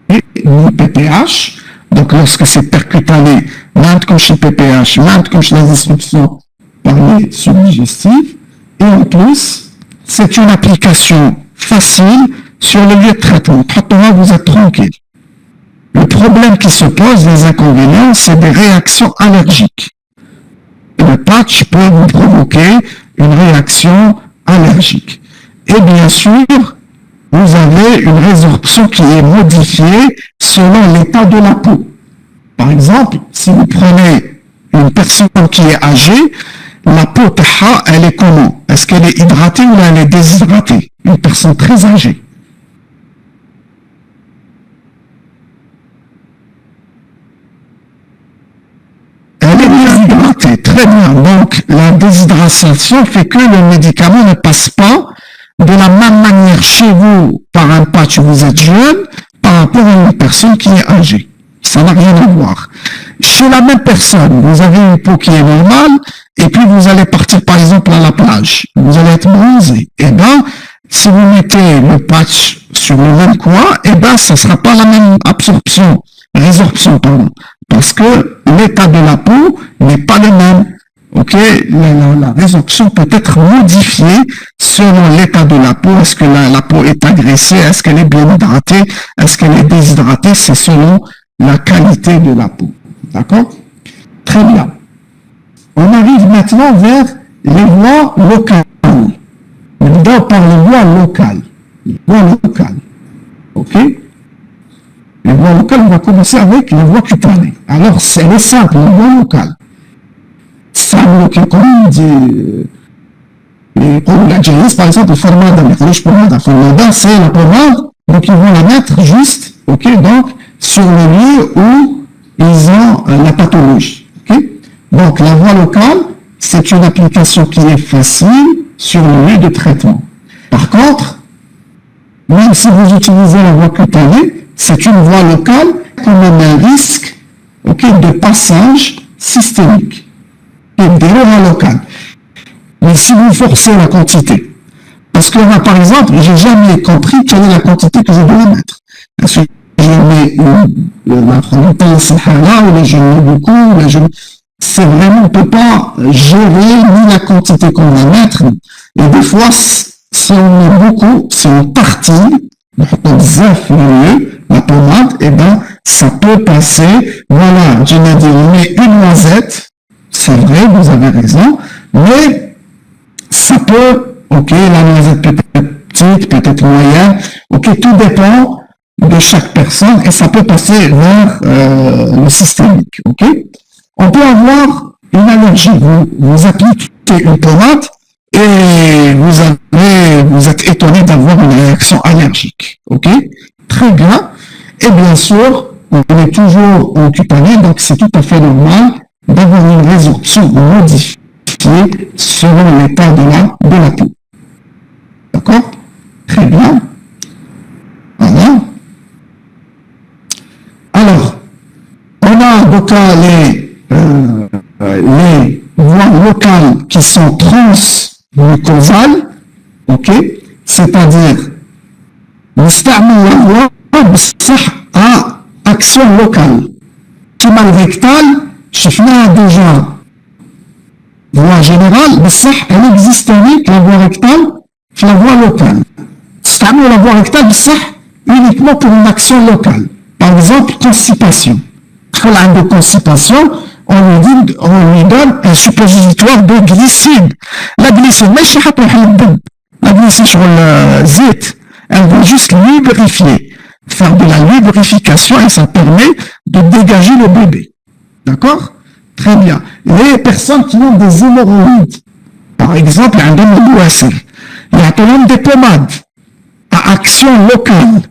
et ni PPH. Donc, lorsque c'est percutané, même comme chez PPH, même comme chez la destruction par les subdigestives, et en plus, c'est une application facile sur le lieu de traitement. Traitement, vous êtes tranquille. Le problème qui se pose, les inconvénients, c'est des réactions allergiques. Le patch peut vous provoquer une réaction allergique. Et bien sûr, vous avez une résorption qui est modifiée selon l'état de la peau. Par exemple, si vous prenez une personne qui est âgée, la peau, elle est comment? Est-ce qu'elle est hydratée ou elle est déshydratée? Une personne très âgée. Elle est déshydratée, très bien. Donc, la déshydratation fait que le médicament ne passe pas de la même manière chez vous, par un patch, vous êtes jeune, par rapport à une personne qui est âgée. Ça n'a rien à voir. Chez la même personne, vous avez une peau qui est normale, et puis vous allez partir par exemple à la plage. Vous allez être bronzé. Eh bien, si vous mettez le patch sur le même coin, eh bien, ça ne sera pas la même résorption, pardon. Parce que l'état de la peau n'est pas le même. Ok, la résorption peut être modifiée selon l'état de la peau. Est-ce que la peau est agressée? Est-ce qu'elle est bien hydratée? Est-ce qu'elle est déshydratée? C'est selon la qualité de la peau. D'accord? Très bien. On arrive maintenant vers les voies locales. On va d'abord par les voies locales. Les voies locales. Ok? Les voies locales, on va commencer avec les voies cutanées. Alors, c'est simple, les voies locales. Ça, comme on dit, pour la Jaïs, par exemple, le format c'est la pommade, donc ils vont la mettre juste, ok, donc, sur le lieu où ils ont la pathologie. Okay? Donc, la voie locale, c'est une application qui est facile sur le lieu de traitement. Par contre, même si vous utilisez la voie cutanée, c'est une voie locale qui a un risque de passage systémique. Et des voies locales. Mais si vous forcez la quantité, parce que là, par exemple, j'ai jamais compris quelle est la quantité que je dois mettre. Est-ce que je mets la frontale Sahara, ou je mets beaucoup, c'est vraiment, on ne peut pas gérer ni la quantité qu'on va mettre. Et des fois, si on met beaucoup, si on tartine, la pommade, et bien, ça peut passer. Voilà, je m'ai dit, on met une noisette. C'est vrai, vous avez raison, mais ça peut, ok, la noisette peut être petite, peut-être moyenne, ok, tout dépend de chaque personne et ça peut passer vers le systémique, ok. On peut avoir une allergie, vous appliquez une pommade et vous êtes étonné d'avoir une réaction allergique, ok. Très bien, et bien sûr, on est toujours en cutané, donc c'est tout à fait normal d'avoir une résorption modifiée selon l'état de la peau. D'accord? Très bien. Voilà. Alors, on a donc les voies locales qui sont transmucosales, ok? C'est-à-dire, نستعمل la voie بصح à action locale. كما الريكتال شفناها déjà voie générale, mais elle existe avec la voie rectale, la voie locale. C'est-à-dire la voie rectale, uniquement pour une action locale. Par exemple, constipation. Quand on a de constipation, on lui donne un suppositoire de glycine. La glycine, la glycine sur le zit, elle va juste lubrifier, faire de la lubrification et ça permet de dégager le bébé. D'accord? Très bien. Les personnes qui ont des hémorroïdes, par exemple, il y a des pommades à action locale.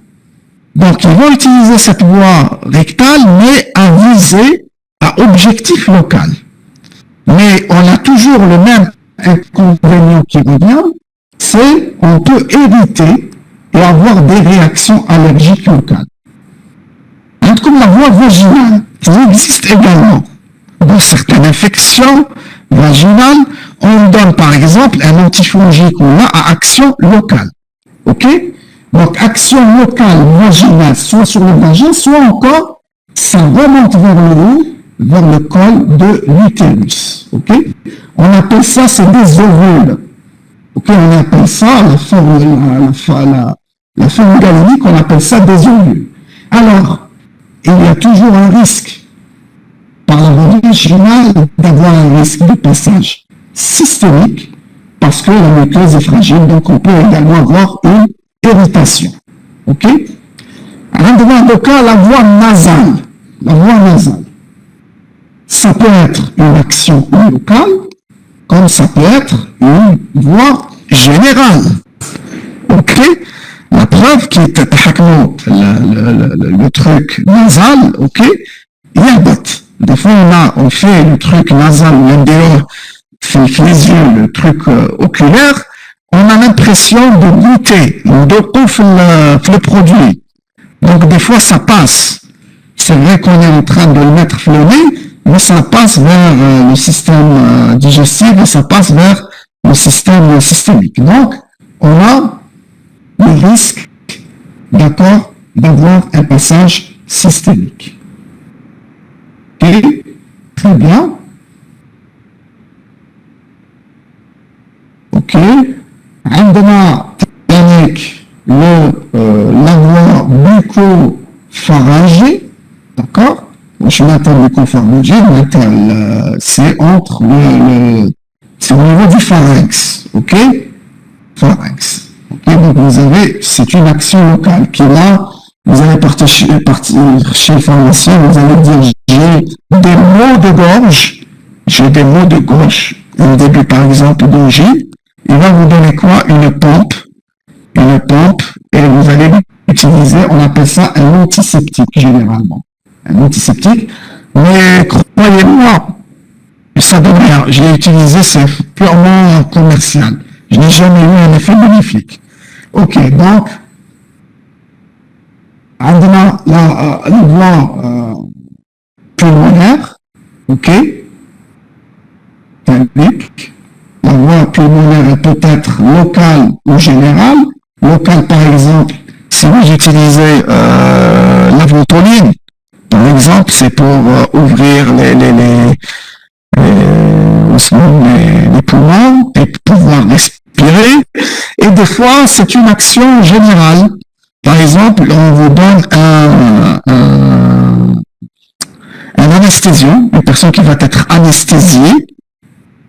Donc, ils vont utiliser cette voie rectale, mais à visée, à objectif local. Mais on a toujours le même inconvénient qui revient, c'est qu'on peut éviter et avoir des réactions allergiques locales. Comme la voie vaginale, qui existe également. Dans certaines infections vaginales, on donne par exemple un antifongique ou là à action locale. Ok? Donc action locale vaginale, soit sur le vagin, soit encore, ça remonte vers le haut, vers le col de l'utérus. Ok? On appelle ça, c'est des ovules. Ok? On appelle ça, la forme galenique, on appelle ça des ovules. Alors, il y a toujours un risque par la voie vaginale d'avoir un risque de passage systémique parce que la muqueuse est fragile, donc on peut également avoir une irritation. Ok? Alors, dans le cas, la voie nasale. La voie nasale. Ça peut être une action locale, comme ça peut être une voie générale. Ok? La preuve qui est le truc nasal, ok? Il y a des fois on fait le truc nasal, ou fait les yeux, le truc oculaire, on a l'impression de goûter, de le produit. Donc des fois ça passe. C'est vrai qu'on est en train de le mettre le nez, mais ça passe vers le système digestif et ça passe vers le système systémique. Donc, on a le risque, d'accord, d'avoir un passage systémique. Ok, très bien. Ok, عندنا تانيك la voie bucco-pharyngée, d'accord. Je m'attends le conformité, c'est entre c'est au niveau du pharynx, ok? Pharynx. Ok, donc vous avez, c'est une action locale qui là, vous allez partir chez le pharmacien, vous allez dire j'ai des maux de gorge, au début par exemple d'angine, il va vous donner quoi? Une pompe, et vous allez l'utiliser, on appelle ça un antiseptique généralement. Un antiseptique, mais croyez-moi, ça donne rien. Je l'ai utilisé, c'est purement commercial. Je n'ai jamais eu un effet bénéfique. Ok, donc, عندنا la voie pulmonaire, ok, la voie pulmonaire peut être locale ou générale. Locale, par exemple, si vous utilisez la ventoline, par exemple, c'est pour ouvrir les poumons et pouvoir respirer. Et des fois, c'est une action générale. Par exemple, on vous donne un anesthésiant, une personne qui va être anesthésiée,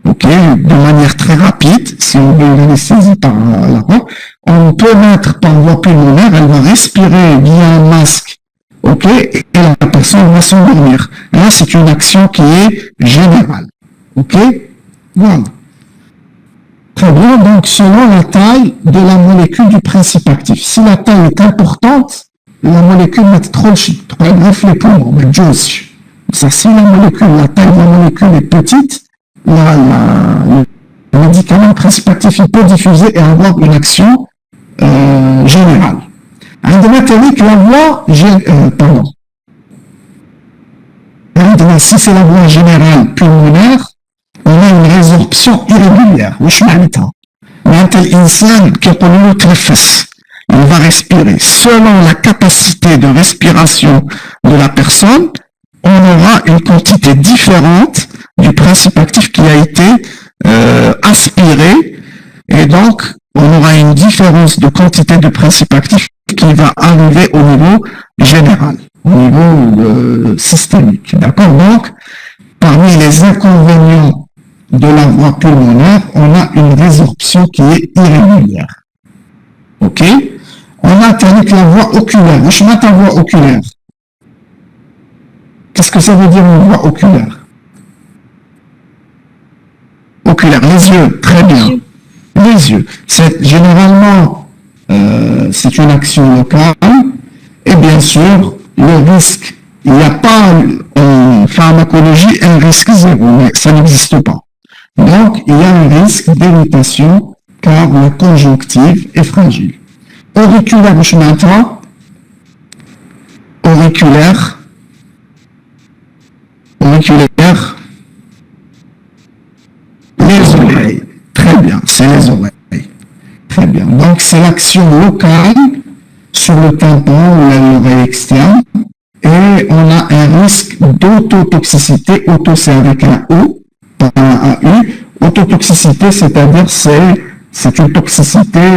ok, de manière très rapide. Si on veut une anesthésie par la voie, on peut mettre par voie pulmonaire, elle va respirer via un masque. Ok, et la personne va s'endormir. Là, c'est une action qui est générale. Ok, voilà. Très bien, donc selon la taille de la molécule du principe actif. Si la taille est importante, la molécule va être trop greffe les poumons, mais si la taille de la molécule est petite, le médicament principe actif il peut diffuser et avoir une action générale. عندنا تانيك la voie si c'est la voie générale pulmonaire, on a une résorption irrégulière. واش معناتها؟ معناتها الإنسان كيقولوا له تنفس. Il va respirer. Selon la capacité de respiration de la personne, on aura une quantité différente du principe actif qui a été aspiré, et donc on aura une différence de quantité de principe actif qui va arriver au niveau général, au niveau systémique. D'accord? Donc, parmi les inconvénients de la voie pulmonaire, on a une résorption qui est irrégulière. Ok? On a avec la voie oculaire. Je mets ta voie oculaire. Qu'est-ce que ça veut dire une voie oculaire? Oculaire, les yeux, très bien. Les yeux. C'est généralement, c'est une action locale, et bien sûr, le risque, il n'y a pas en pharmacologie un risque zéro, mais ça n'existe pas. Donc, il y a un risque d'irritation car la conjonctive est fragile. Auriculaire, je m'entends. Auriculaire. Les oreilles. Très bien, c'est les oreilles. Très bien. Donc, c'est l'action locale sur le tympan ou l'oreille externe. Et on a un risque d'autotoxicité. Auto, c'est avec un O, pas un U. Autotoxicité, c'est-à-dire c'est une toxicité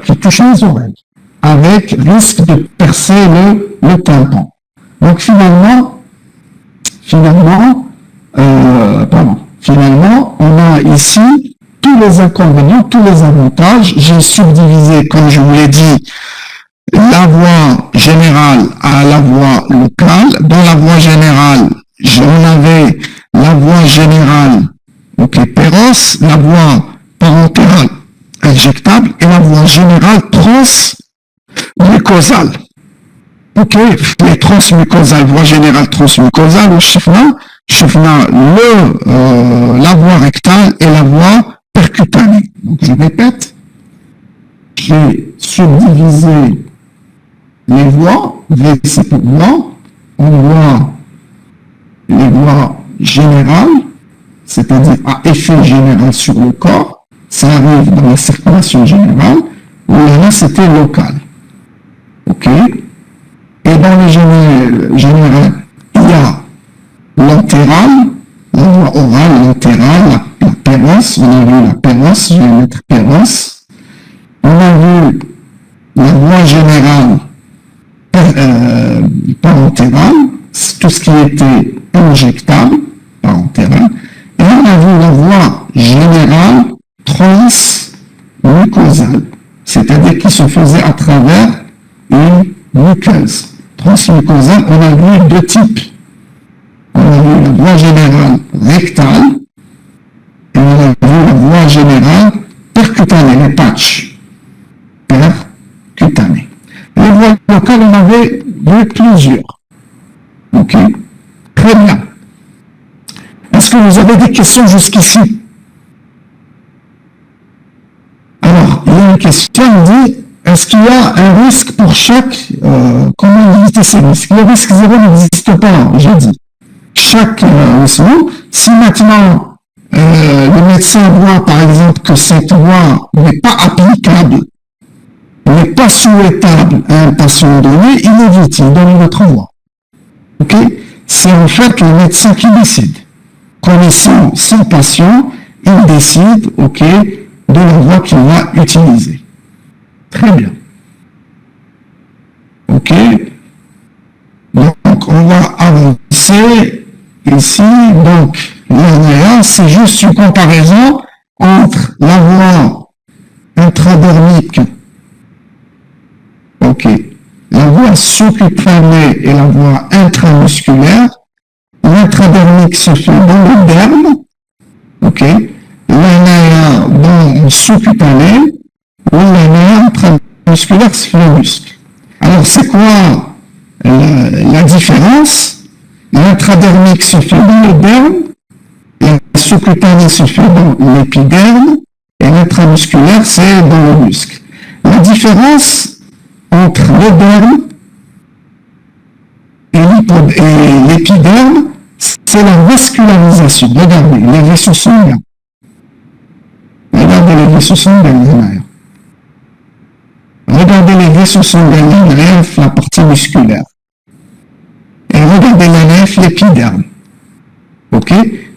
qui touche les oreilles, avec risque de percer le tympan. Donc finalement, on a ici tous les inconvénients, tous les avantages. J'ai subdivisé, comme je vous l'ai dit, la voie générale à la voie locale. Dans la voie générale, on avait précoce, la voie parentérale injectable et la voie générale transmucosale. Ok, les transmucosales, voie générale transmucosale, la voie rectale et la voie percutanée. Donc je répète, j'ai subdivisé les voies, V c'est pour voie, on voit les voies générales, c'est-à-dire à effet général sur le corps, ça arrive dans la circulation générale, ou là c'était local. Ok. Et dans les générales, il y a l'antérale, la voie orale, l'antérale, la péros, on a vu la péros, je vais mettre péros. On a vu la voie générale parentérale, tout ce qui était injectable, parentérale. Et on a vu la voie générale transmucosale, c'est-à-dire qui se faisait à travers une muqueuse. Transmucosale, on a vu deux types. On a vu la voie générale rectale et on a vu la voie générale percutanée, les patchs percutanés. Les voies locales, on avait vu plusieurs. Ok? Très bien. Est-ce que vous avez des questions jusqu'ici? Alors, il y a une question, on dit, est-ce qu'il y a un risque pour chaque, comment éviter ces risques? Le risque zéro n'existe pas, j'ai dit. Chaque osmo, si maintenant le médecin voit par exemple que cette voie n'est pas applicable, n'est pas souhaitable à un patient donné, il évite, il donne une autre voie. Ok? C'est en fait le médecin qui décide. Connaissant son patient, il décide, ok, de la voie qu'il va utiliser. Très bien. Ok. Donc, on va avancer ici. Donc, l'ANA, c'est juste une comparaison entre la voie intradermique, ok, la voie sous-cutanée et la voie intramusculaire. L'intradermique se fait dans le derme, ok, l'ANA dans le sous-cutané, ou l'ANA intramusculaire se fait au muscle. Alors, c'est quoi la différence? L'intradermique se fait dans le derme, la sous-cutanée se fait dans l'épiderme, et l'intramusculaire, c'est dans le muscle. La différence entre le derme et l'épiderme, c'est la vascularisation. Regardez, les vaisseaux sanguins. Regardez les vaisseaux sanguins. Regardez les vaisseaux sanguins, la lymphe, la partie musculaire. Et regardez la lymphe, l'épiderme. Ok?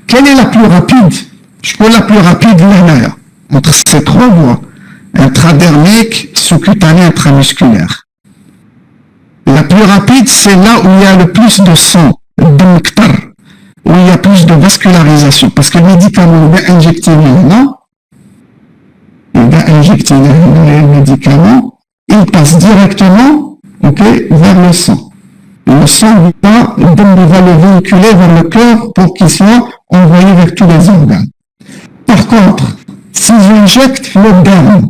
Quelle est la plus rapide? Je peux la plus rapide, l'ANA, entre ces trois voies. Intradermique, sous-cutanée, intramusculaire. La plus rapide, c'est là où il y a le plus de sang, où il y a plus de vascularisation. Parce que le médicament, il va injecter le médicament, il passe directement, ok, vers le sang. Le sang va le véhiculer vers le cœur pour qu'il soit envoyé vers tous les organes. Par contre, si j'injecte le derme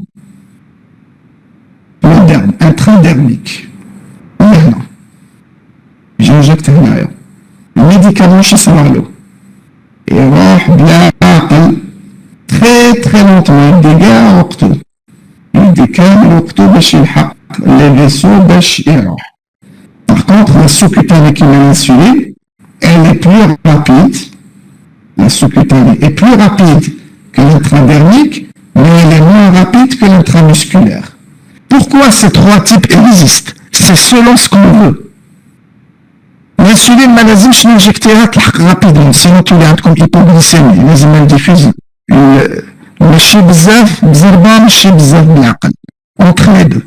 intradermique, maintenant, j'injecte le médicament chez Samalo, et très très lentement, il dégage les vaisseaux باش يروح. Par contre, la sous-cutanée qui est l'insuline, elle est plus rapide. La sous-cutanée est plus rapide que l'intradermique, mais elle est moins rapide que l'intramusculaire. Pourquoi ces trois types existent? C'est selon ce qu'on veut. L'insuline, ما لازمش نinjecter rapidement, sinon tu as comme hypoglycémie. لازم نديفوز ماشي بزاف بزربة ماشي بزاف بالعقل. Entre les deux.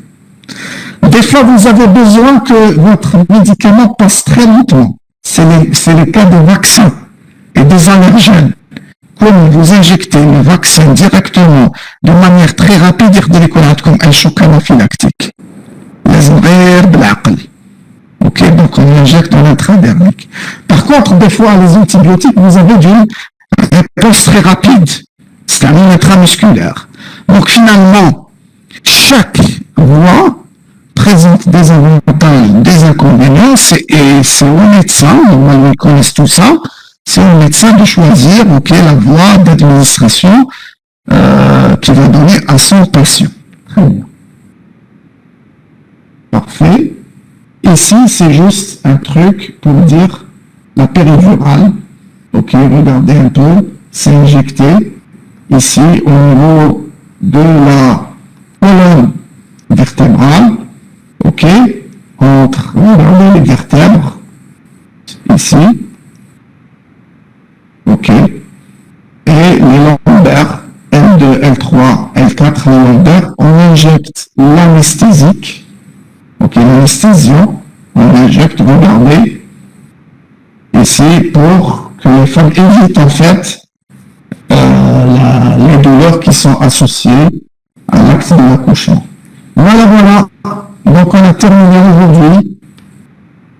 Des fois, vous avez besoin que votre médicament passe très lentement. C'est le cas des vaccins et des allergènes. Comme vous injectez le vaccin directement de manière très rapide, comme un choc anaphylactique. Ok, donc on injecte en intradermique. Par contre, des fois, les antibiotiques, vous avez une réponse très rapide. système intramusculaire. Donc finalement, chaque voie présente des avantages, des inconvénients, et c'est au médecin, normalement ils connaissent tout ça, c'est au médecin de choisir la voie d'administration qui va donner à son patient. Très bien. Parfait. Ici, c'est juste un truc pour dire la péridurale. Ok, regardez un peu, c'est injecté ici au niveau de la colonne vertébrale. Ok, regardez les vertèbres ici. Ok, et les lombaires L2, L3, L4, les lombaires, on injecte l'anesthésique. Ok, l'anesthésion, on injecte, regardez, ici, pour que les femmes évitent en fait les douleurs qui sont associées à l'acte de l'accouchement. Voilà. Donc on a terminé aujourd'hui.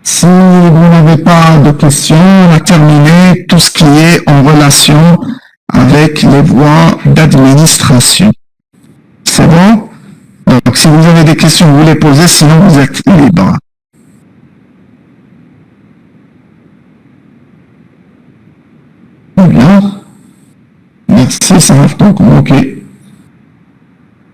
Si vous n'avez pas de questions, on a terminé tout ce qui est en relation avec les voies d'administration. C'est bon? Donc si vous avez des questions, vous les posez, sinon vous êtes libre. Très bien. Merci, ça va donc ok.